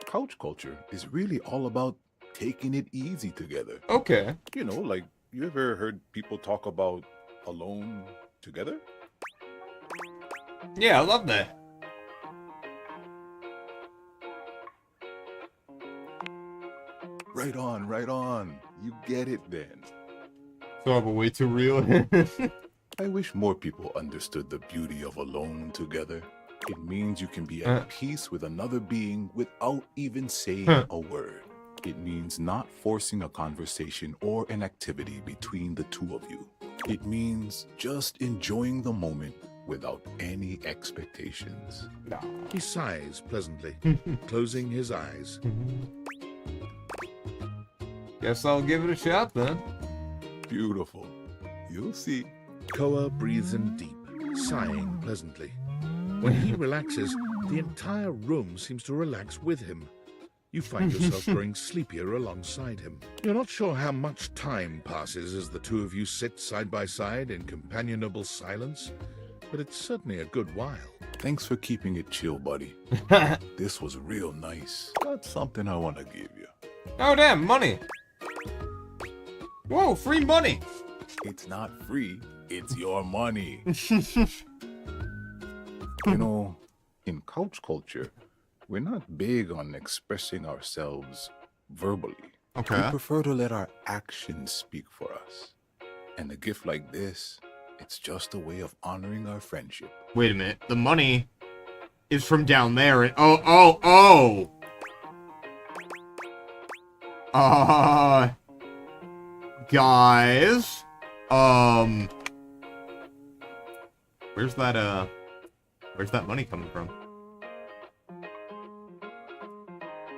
Couch culture is really all about taking it easy together. Okay. You know, like, you ever heard people talk about alone together? Yeah, I love that. Right on, right on. You get it then. So I'm way too real. I wish more people understood the beauty of alone together. It means you can be at peace with another being without even saying a word. It means not forcing a conversation or an activity between the two of you. It means just enjoying the moment without any expectations. He sighs pleasantly, closing his eyes. Guess I'll give it a shot then. Beautiful. You'll see. Koa breathes in deep, sighing pleasantly. When he relaxes, the entire room seems to relax with him. You find yourself growing sleepier alongside him. You're not sure how much time passes as the two of you sit side by side in companionable silence, but it's certainly a good while. Thanks for keeping it chill, buddy. This was real nice. Got something I want to give you. Oh, damn, money. Whoa, free money. It's not free. It's your money. You know, in couch culture, we're not big on expressing ourselves verbally. Okay. We prefer to let our actions speak for us. And a gift like this, it's just a way of honoring our friendship. Wait a minute. The money is from down there. And oh. Guys. Where's that money coming from?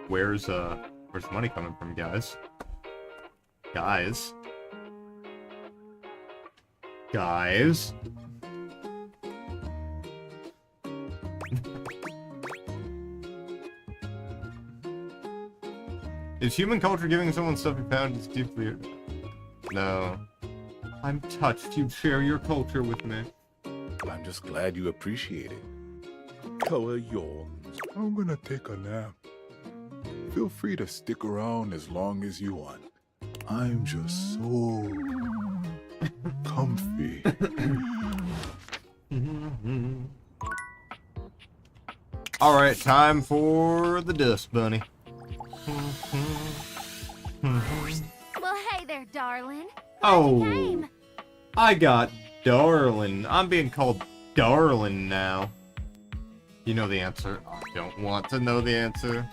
Where's the money coming from, guys? Guys. Is human culture giving someone stuff you found is deeply... No. I'm touched you'd share your culture with me. I'm just glad you appreciate it. Koa yawns. I'm gonna take a nap. Feel free to stick around as long as you want. I'm just so comfy. Alright, time for the dust bunny. Well, hey there, darling. Oh, I got darling. I'm being called darling now. You know the answer. I don't want to know the answer.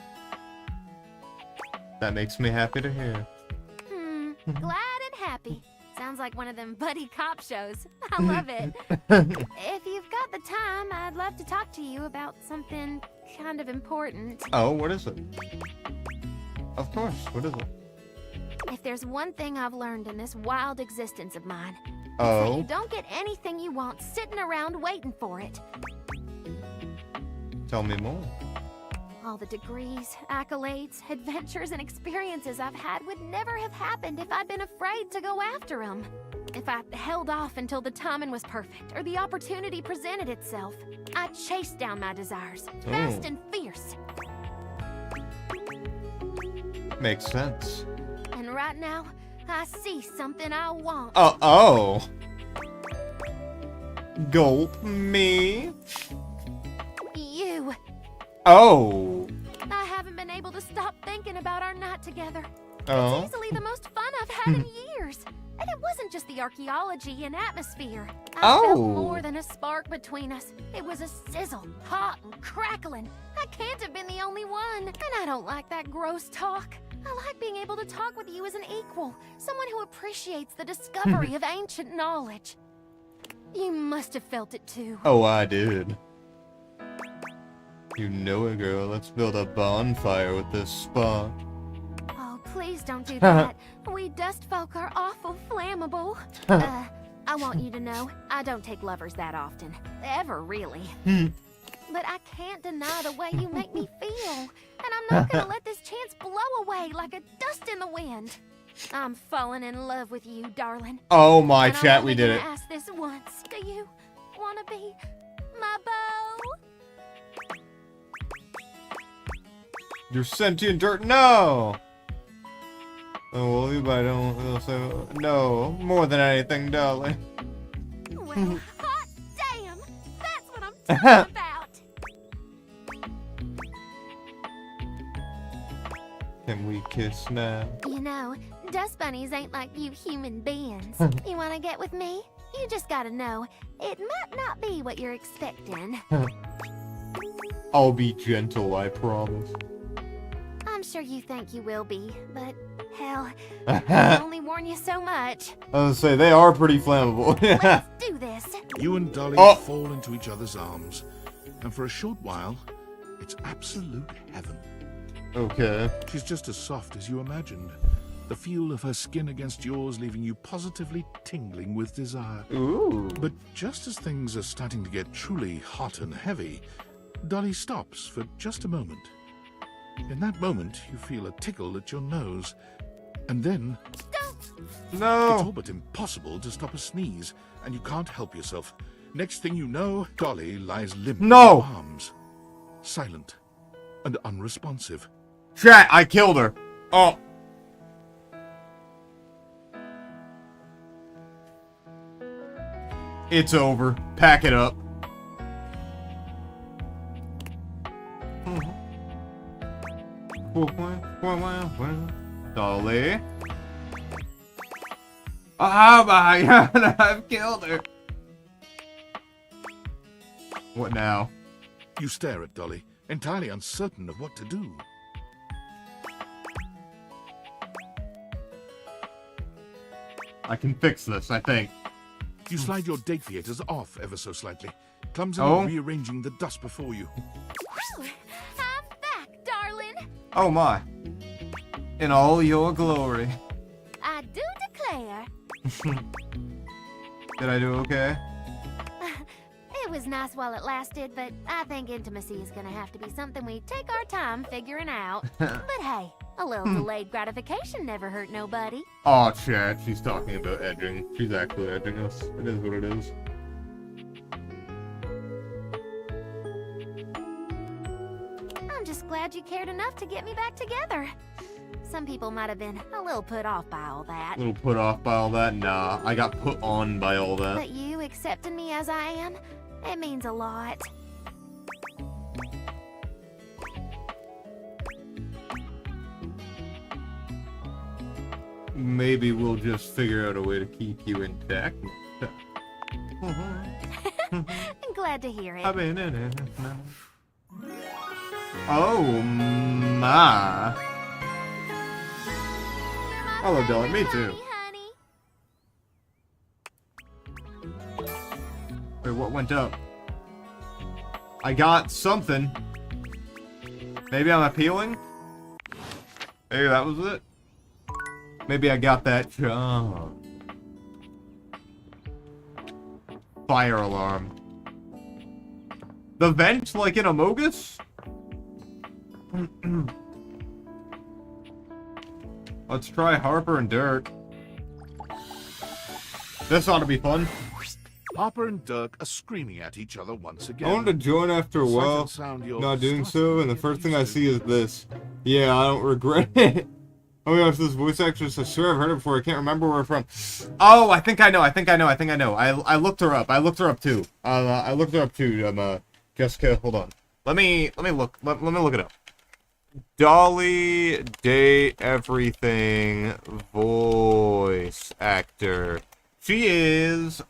That makes me happy to hear. Glad and happy. Sounds like one of them buddy cop shows. I love it. If you've got the time, I'd love to talk to you about something kind of important. Oh, what is it? Of course, what is it? If there's one thing I've learned in this wild existence of mine, it's Oh? that you don't get anything you want sitting around waiting for it. Tell me more. All the degrees, accolades, adventures, and experiences I've had would never have happened if I'd been afraid to go after them. If I held off until the timing was perfect or the opportunity presented itself, I chased down my desires, fast and fierce. Makes sense. And right now, I see something I want. Oh. Gulp me. You. Oh. I haven't been able to stop thinking about our night together. Oh. It's easily the most fun I've had in years. And it wasn't just the archaeology and atmosphere. I felt more than a spark between us. It was a sizzle, hot and crackling. I can't have been the only one. And I don't like that gross talk. I like being able to talk with you as an equal, someone who appreciates the discovery of ancient knowledge. You must have felt it too. Oh, I did. You know it, girl. Let's build a bonfire with this spot. Oh, please don't do that. We dust folk are awful flammable. I want you to know, I don't take lovers that often. Ever, really. But I can't deny the way you make me feel. And I'm not gonna let this chance blow away like a dust in the wind. I'm falling in love with you, darling. Oh my And chat, I'm we only did gonna it. ask this once. Do you wanna be my beau? You're sentient dirt. No. Oh, well, you I don't say no. More than anything, darling. Well, hot damn! That's what I'm talking about! Can we kiss now? You know, dust bunnies ain't like you human beings. You wanna get with me? You just gotta know, it might not be what you're expecting. I'll be gentle, I promise. I'm sure you think you will be, but hell, I can only warn you so much. I was gonna say, they are pretty flammable. Let's do this. You and Dolly fall into each other's arms, and for a short while, it's absolute heaven. Okay. She's just as soft as you imagined. The feel of her skin against yours leaving you positively tingling with desire. Ooh. But just as things are starting to get truly hot and heavy, Dolly stops for just a moment. In that moment, you feel a tickle at your nose, and then... Stop! No! It's all but impossible to stop a sneeze, and you can't help yourself. Next thing you know, Dolly lies limp in your arms, silent and unresponsive. Chat, I killed her. Oh. It's over. Pack it up. Dolly. Oh my god, I've killed her. What now? You stare at Dolly, entirely uncertain of what to do. I can fix this, I think. You slide your date theaters off ever so slightly, clumsily rearranging the dust before you. I'm back, darling. Oh my. In all your glory. I do declare. Did I do okay? It was nice while it lasted, but I think intimacy is gonna have to be something we take our time figuring out. But hey, a little delayed gratification never hurt nobody. Aw, chat, she's talking about edging. She's actually edging us. It is what it is. I'm just glad you cared enough to get me back together. Some people might have been a little put off by all that. A little put off by all that? Nah, I got put on by all that. But you accepting me as I am, it means a lot. Maybe we'll just figure out a way to keep you intact. I'm glad to hear it. I mean, Oh, my. I love Dylan. Me too. Wait, what went up? I got something. Maybe I'm appealing? Maybe that was it? Maybe I got that job. Fire alarm. The vent, like in Amogus? Let's try Harper and Dirk. This ought to be fun. Harper and Dirk are screaming at each other once again. I wanted to join after a while, not doing so, and the first thing I see is this. Yeah, I don't regret it. Oh my gosh, this voice actress, I swear I've heard it before, I can't remember where from. Oh, I think I know. I looked her up. I looked her up too. Jessica, hold on. Let me look it up. Dolly Date Everything voice actor. She is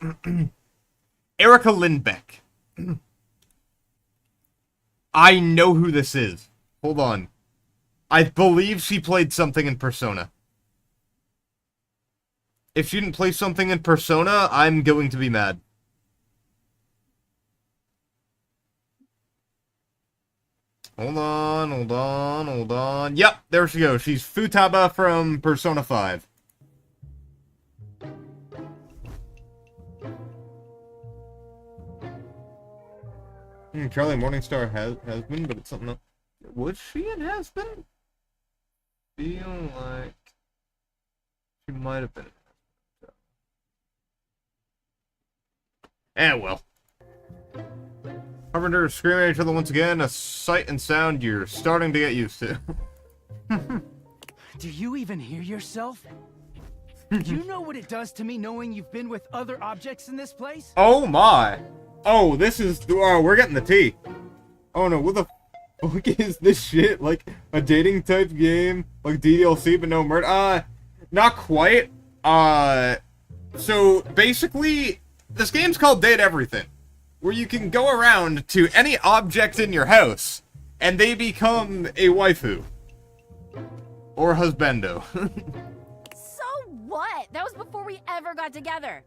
Erica Lindbeck. I know who this is. Hold on. I believe she played something in Persona. If she didn't play something in Persona, I'm going to be mad. Hold on. Yep, there she goes. She's Futaba from Persona 5. Charlie Morningstar has been, but it's something else. Was she in Has Been? Feel like she might have been. Well. Carpenter screaming at each other once again, a sight and sound you're starting to get used to. Do you even hear yourself? Do you know what it does to me knowing you've been with other objects in this place? Oh my! Oh, this is... Oh, we're getting the tea. Oh no, what the fuck is this shit? Like, a dating type game? Like DDLC but no murder? Not quite. So, basically, this game's called Date Everything. Where you can go around to any object in your house, and they become a waifu. Or husbando. So what? That was before we ever got together.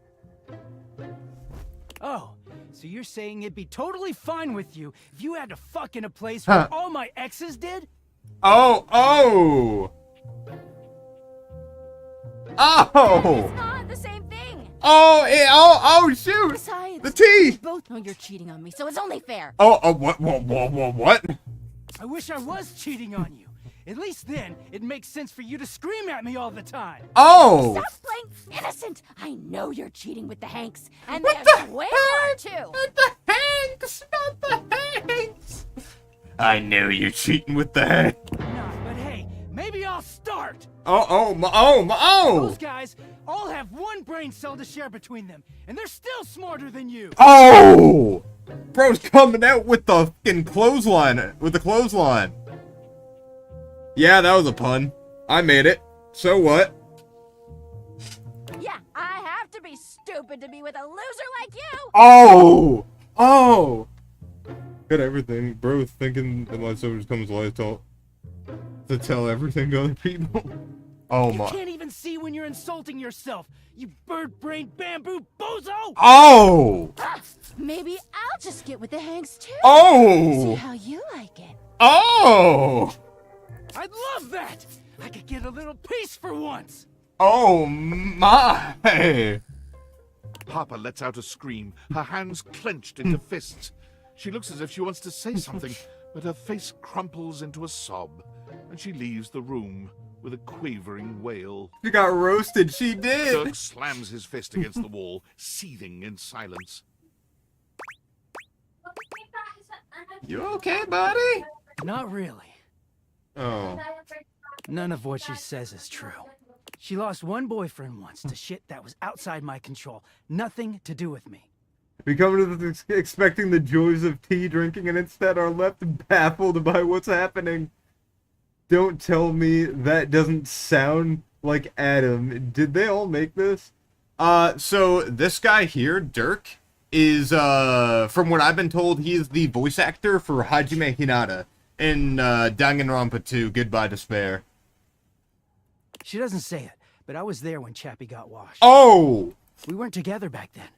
Oh, so you're saying it'd be totally fine with you if you had to fuck in a place where all my exes did? Oh! It's not the same thing. Oh, shoot! Besides, the tea! We both know you're cheating on me, so it's only fair. What? I wish I was cheating on you. At least then, it makes sense for you to scream at me all the time. Oh! Stop playing innocent! I know you're cheating with the Hanks, and there's way more too! Not the Hanks! Not the Hanks! I know you're cheating with the Hanks. Nah, but hey, maybe I'll start! Those guys all have one brain cell to share between them, and they're still smarter than you! Oh! Bro's coming out with the fucking clothesline. With the clothesline. Yeah, that was a pun. I made it. So what? Yeah, I have to be stupid to be with a loser like you! Oh! Got everything. Bro thinking that my soldiers comes life to tell everything to other people. Oh my. You can't even see when you're insulting yourself, you bird-brained bamboo bozo! Oh! Maybe I'll just get with the Hanks too. Oh! See how you like it. Oh! I'd love that! I could get a little peace for once! Oh my! Harper lets out a scream, her hands clenched into fists. She looks as if she wants to say something, but her face crumples into a sob, and she leaves the room with a quavering wail. She got roasted, she did! Dirk slams his fist against the wall, seething in silence. You okay, buddy? Not really. Oh. None of what she says is true. She lost one boyfriend once to shit that was outside my control. Nothing to do with me. We come to this expecting the joys of tea drinking and instead are left baffled by what's happening. Don't tell me that doesn't sound like Adam. Did they all make this? So this guy here, Dirk, is, from what I've been told, he is the voice actor for Hajime Hinata. in Danganronpa 2, Goodbye Despair? She doesn't say it, but I was there when Chappie got washed. Oh! We weren't together back then,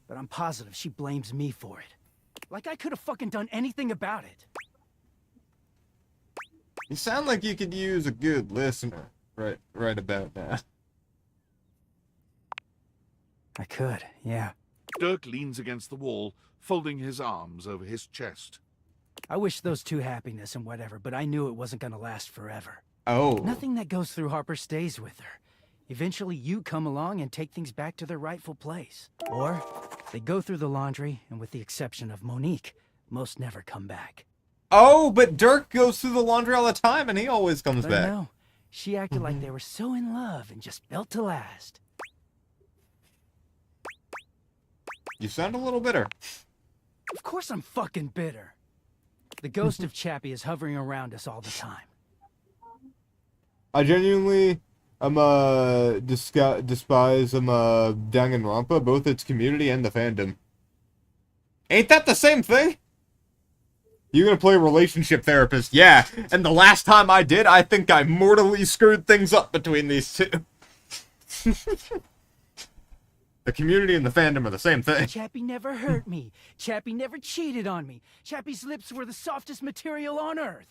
but I'm positive she blames me for it. Like I could have fucking done anything about it. You sound like you could use a good listener right about now. I could, yeah. Dirk leans against the wall, folding his arms over his chest. I wish those two happiness and whatever, but I knew it wasn't gonna last forever. Oh. Nothing that goes through Harper stays with her. Eventually you come along and take things back to their rightful place. Or they go through the laundry, and with the exception of Monique, most never come back. Oh, but Dirk goes through the laundry all the time and he always comes back. No, she acted like they were so in love and just built to last. You sound a little bitter. Of course I'm fucking bitter. The ghost of Chappie is hovering around us all the time. I genuinely despise Danganronpa, both its community and the fandom. Ain't that the same thing? You're gonna play relationship therapist, yeah. And the last time I did, I think I mortally screwed things up between these two. The community and the fandom are the same thing. Chappie never hurt me. Chappie never cheated on me. Chappie's lips were the softest material on earth.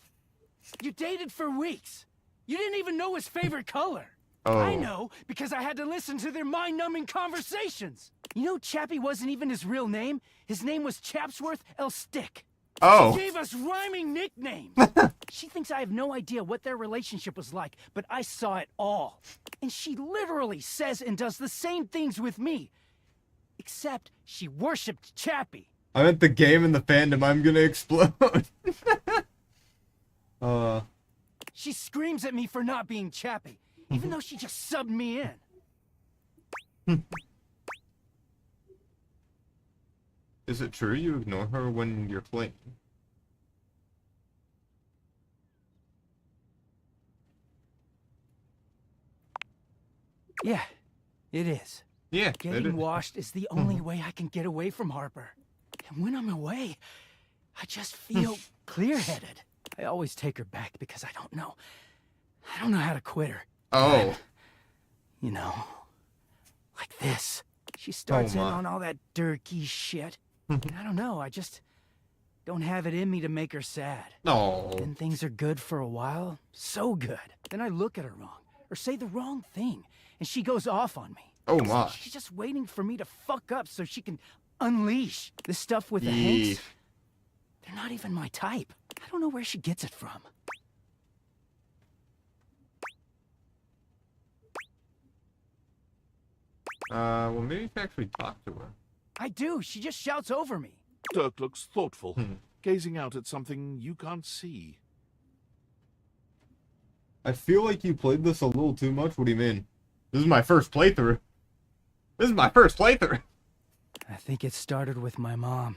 You dated for weeks. You didn't even know his favorite color. Oh. I know, because I had to listen to their mind-numbing conversations. You know Chappie wasn't even his real name? His name was Chapsworth L. Stick. Oh. She gave us rhyming nicknames. She thinks I have no idea what their relationship was like, but I saw it all. And she literally says and does the same things with me. Except she worshipped Chappie. I meant the game and the fandom. I'm gonna explode. She screams at me for not being Chappie, even though she just subbed me in. Is it true you ignore her when you're playing? Yeah, it is. Yeah, Getting washed is the only way I can get away from Harper. And when I'm away, I just feel clear-headed. I always take her back because I don't know how to quit her. Oh. But, you know, like this. She starts in on all that dirty shit. And I don't know, I just don't have it in me to make her sad. No. Then things are good for a while, so good. Then I look at her wrong, or say the wrong thing, and she goes off on me. Oh my. She's just waiting for me to fuck up so she can unleash. This stuff with the Hanks, they're not even my type. I don't know where she gets it from. Well, maybe you can actually talk to her. I do, she just shouts over me. Dirk looks thoughtful, gazing out at something you can't see. I feel like you played this a little too much. What do you mean? This is my first playthrough. I think it started with my mom,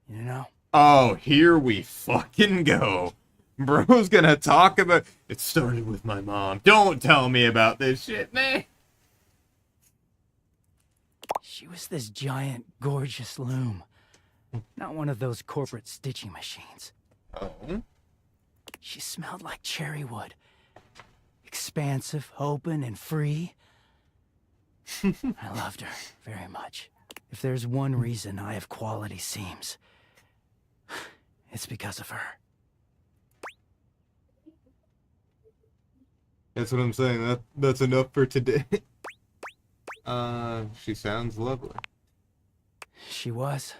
you know? Oh, here we fucking go. Bro's gonna talk about... It started with my mom. Don't tell me about this shit, man. She was this giant, gorgeous loom. Not one of those corporate stitching machines. Oh? She smelled like cherry wood. Expansive, open, and free. I loved her very much. If there's one reason I have quality seams, it's because of her. That's what I'm saying. That's enough for today. She sounds lovely. She was.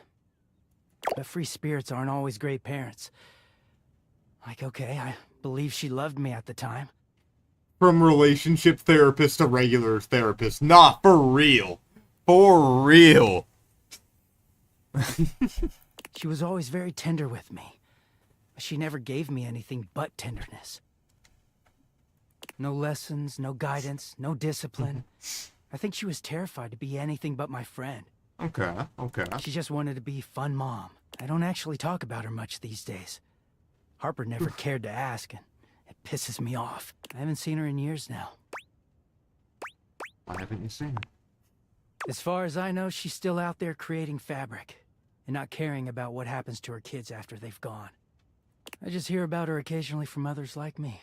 But free spirits aren't always great parents. Like, okay, I believe she loved me at the time. From relationship therapist to regular therapist. Not for real. For real. She was always very tender with me. But she never gave me anything but tenderness. No lessons, no guidance, no discipline. I think she was terrified to be anything but my friend. Okay. She just wanted to be fun mom. I don't actually talk about her much these days. Harper never cared to ask, and it pisses me off. I haven't seen her in years now. Why haven't you seen her? As far as I know, she's still out there creating fabric, and not caring about what happens to her kids after they've gone. I just hear about her occasionally from others like me.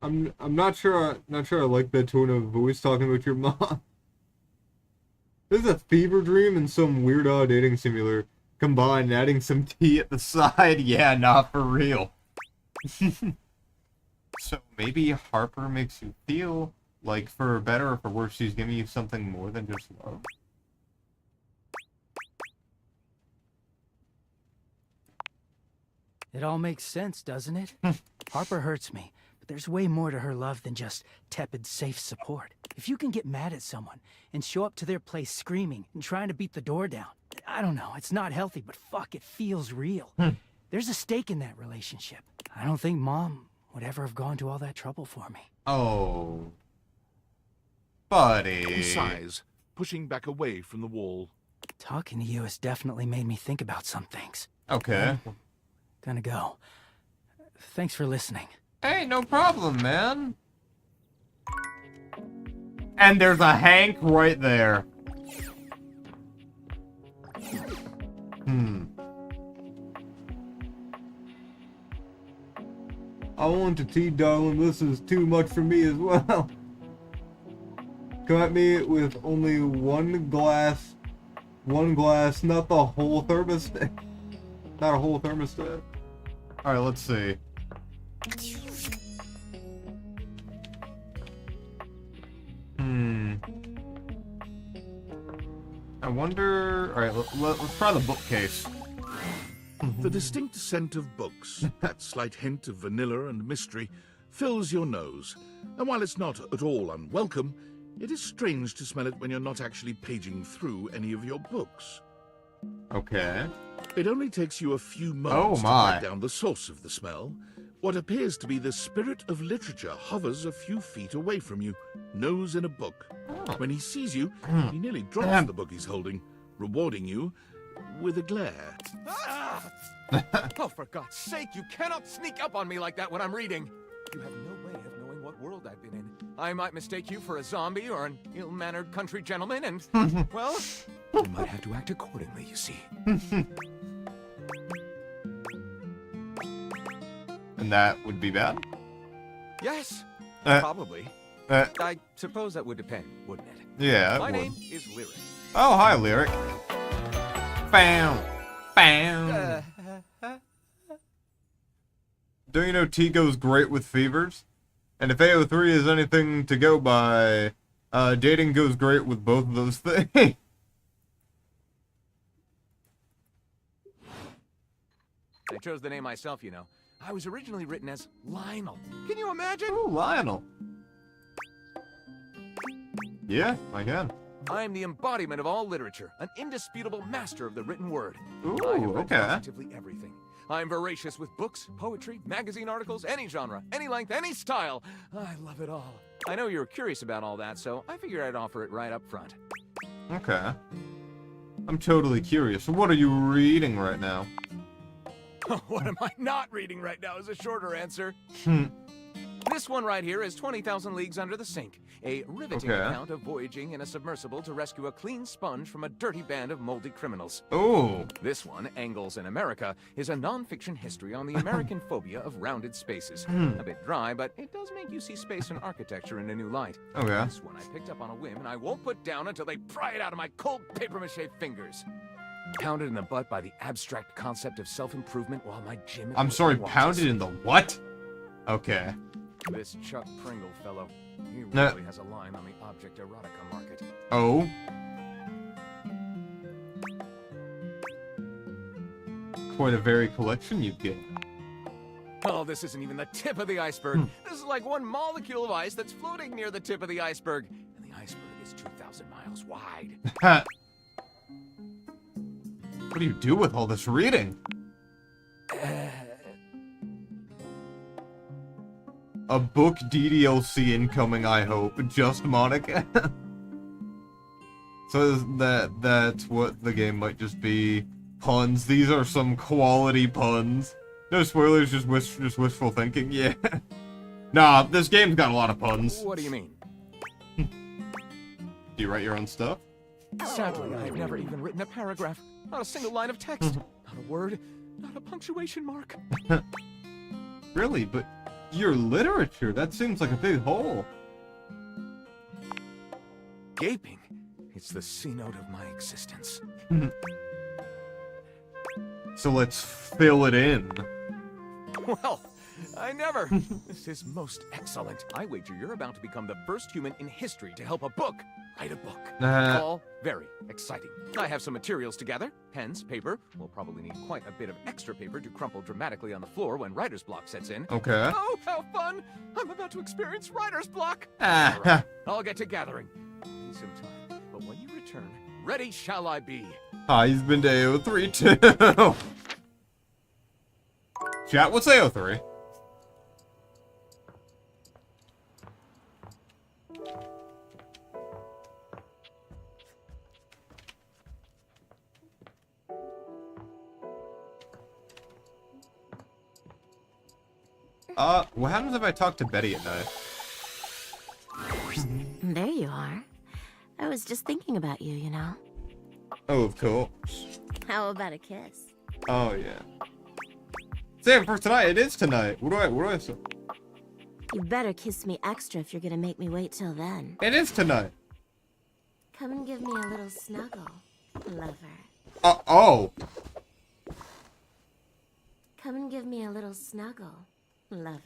I'm not sure I like that tone of voice talking about your mom. This is a fever dream and some weird dating simulator combined, adding some tea at the side. Yeah, not for real. So maybe Harper makes you feel like, for better or for worse, she's giving you something more than just love. It all makes sense, doesn't it? Harper hurts me, but there's way more to her love than just tepid, safe support. If you can get mad at someone and show up to their place screaming and trying to beat the door down, I don't know, it's not healthy, but fuck, it feels real. There's a stake in that relationship. I don't think Mom would ever have gone to all that trouble for me. Oh. Buddy. He sighs, pushing back away from the wall. Talking to you has definitely made me think about some things. Okay. Gonna go. Thanks for listening. Hey, no problem, man. And there's a Hank right there. I want to tea, darling. This is too much for me as well. Come at me with only one glass, not the whole thermostat. Not a whole thermostat. Alright, let's see. I wonder... Alright, let's try the bookcase. The distinct scent of books, that slight hint of vanilla and mystery, fills your nose. And while it's not at all unwelcome, it is strange to smell it when you're not actually paging through any of your books. Okay. It only takes you a few moments to my. track down the source of the smell. What appears to be the spirit of literature hovers a few feet away from you, nose in a book. When he sees you, he nearly drops the book he's holding, rewarding you with a glare. Oh, for God's sake, you cannot sneak up on me like that when I'm reading. You have no way of knowing what world I've been in. I might mistake you for a zombie or an ill-mannered country gentleman, and, well, you might have to act accordingly, you see. And that would be bad? Yes, probably. I suppose that would depend, wouldn't it? Yeah, My name is Lyric. Oh, hi, Lyric. Bam! Bam! Don't you know tea goes great with fevers? And if AO3 is anything to go by, dating goes great with both of those things. I chose the name myself, you know. I was originally written as Lionel. Can you imagine? Ooh, Lionel. Yeah, I can. I'm the embodiment of all literature, an indisputable master of the written word. Ooh, I have read okay. positively everything. I'm voracious with books, poetry, magazine articles, any genre, any length, any style. I love it all. I know you're curious about all that, so I figured I'd offer it right up front. Okay. I'm totally curious. What are you reading right now? What am I not reading right now is a shorter answer. This one right here is 20,000 Leagues Under the Sink, a riveting account of voyaging in a submersible to rescue a clean sponge from a dirty band of moldy criminals. Oh. This one, Angles in America, is a non-fiction history on the American phobia of rounded spaces. A bit dry, but it does make you see space and architecture in a new light. Okay. This one I picked up on a whim, and I won't put down until they pry it out of my cold papier-mâché fingers. Pounded in the butt by the abstract concept of self-improvement while my gym... I'm sorry, pounded in the what? Okay. This Chuck Pringle fellow, he really has a line on the object erotica market. Oh? Quite a varied collection you get. Oh, this isn't even the tip of the iceberg. This is like one molecule of ice that's floating near the tip of the iceberg. And the iceberg is 2,000 miles wide. What do you do with all this reading? A book DDLC incoming, I hope. Just Monica. So that's what the game might just be. Puns. These are some quality puns. No spoilers, just wishful thinking. Yeah. Nah, this game's got a lot of puns. What do you mean? Do you write your own stuff? Sadly, I've never even written a paragraph. Not a single line of text. Not a word. Not a punctuation mark. Really? But your literature, that seems like a big hole. Gaping. It's the C-note of my existence. So let's fill it in. Well, I never. This is most excellent. I wager you're about to become the first human in history to help a book write a book. All very exciting. I have some materials to gather. Pens, paper. We'll probably need quite a bit of extra paper to crumple dramatically on the floor when writer's block sets in. Okay. Oh, how fun! I'm about to experience writer's block. Ah. All right, I'll get to gathering. Need some time. But when you return, ready shall I be. He's been to AO3 too. Chat, what's AO3? What happens if I talk to Betty at night? There you are. I was just thinking about you, you know. Oh, of course. How about a kiss? Oh, yeah. Save it for tonight. It is tonight. What do I say? You better kiss me extra if you're gonna make me wait till then. It is tonight. Come and give me a little snuggle, lover. Oh. Come and give me a little snuggle, lover.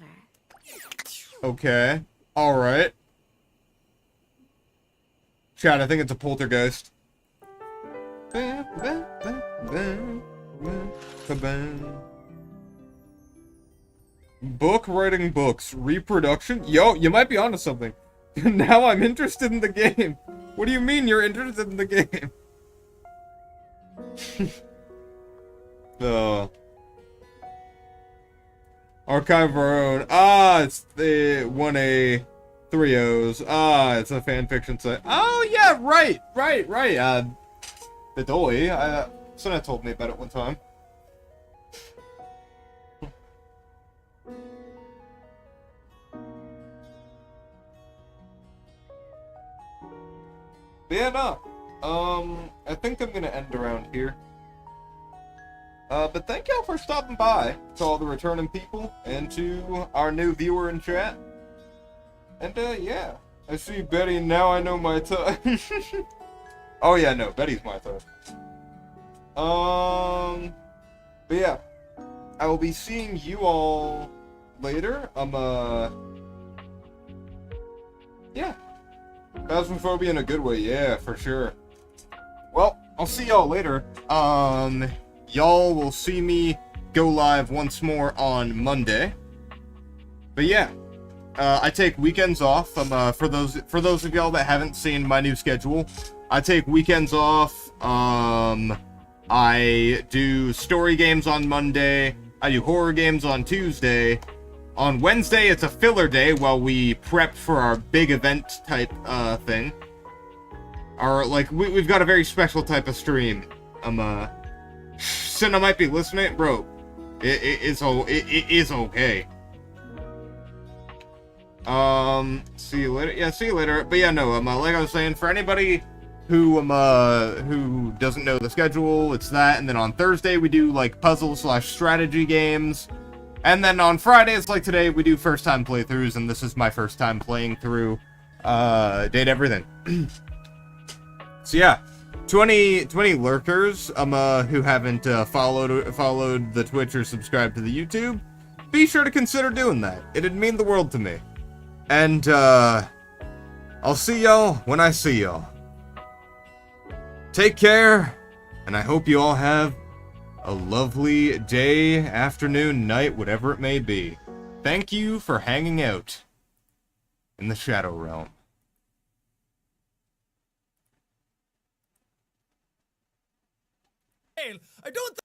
Okay. Alright. Chat, I think it's a poltergeist. Book writing books. Reproduction? Yo, you might be onto something. Now I'm interested in the game. What do you mean you're interested in the game? Archive of our own. It's the 1A 3Os. It's a fanfiction site. Oh yeah, right. The Dolly. Cynna told me about it one time. But yeah, no. I think I'm gonna end around here. But thank y'all for stopping by, to all the returning people, and to our new viewer in chat. And, yeah. I see Betty, and now I know my type. Oh, yeah, no, Betty's my type. But yeah. I will be seeing you all later. Yeah. Phasmophobia in a good way, yeah, for sure. Well, I'll see y'all later. Y'all will see me go live once more on Monday. But yeah, I take weekends off. For those of y'all that haven't seen my new schedule, I take weekends off. I do story games on Monday. I do horror games on Tuesday. On Wednesday, it's a filler day while we prep for our big event type thing. We've got a very special type of stream. Cynna might be listening, bro. It is okay. See you later. Yeah, see you later. But yeah, no. Like I was saying, for anybody who doesn't know the schedule, it's that. And then on Thursday we do like puzzle/strategy games. And then on Fridays, like today, we do first time playthroughs, and this is my first time playing through Date Everything. So yeah. 20 lurkers who haven't followed the Twitch or subscribed to the YouTube, be sure to consider doing that. It'd mean the world to me. And I'll see y'all when I see y'all. Take care, and I hope you all have a lovely day, afternoon, night, whatever it may be. Thank you for hanging out in the Shadow Realm. I don't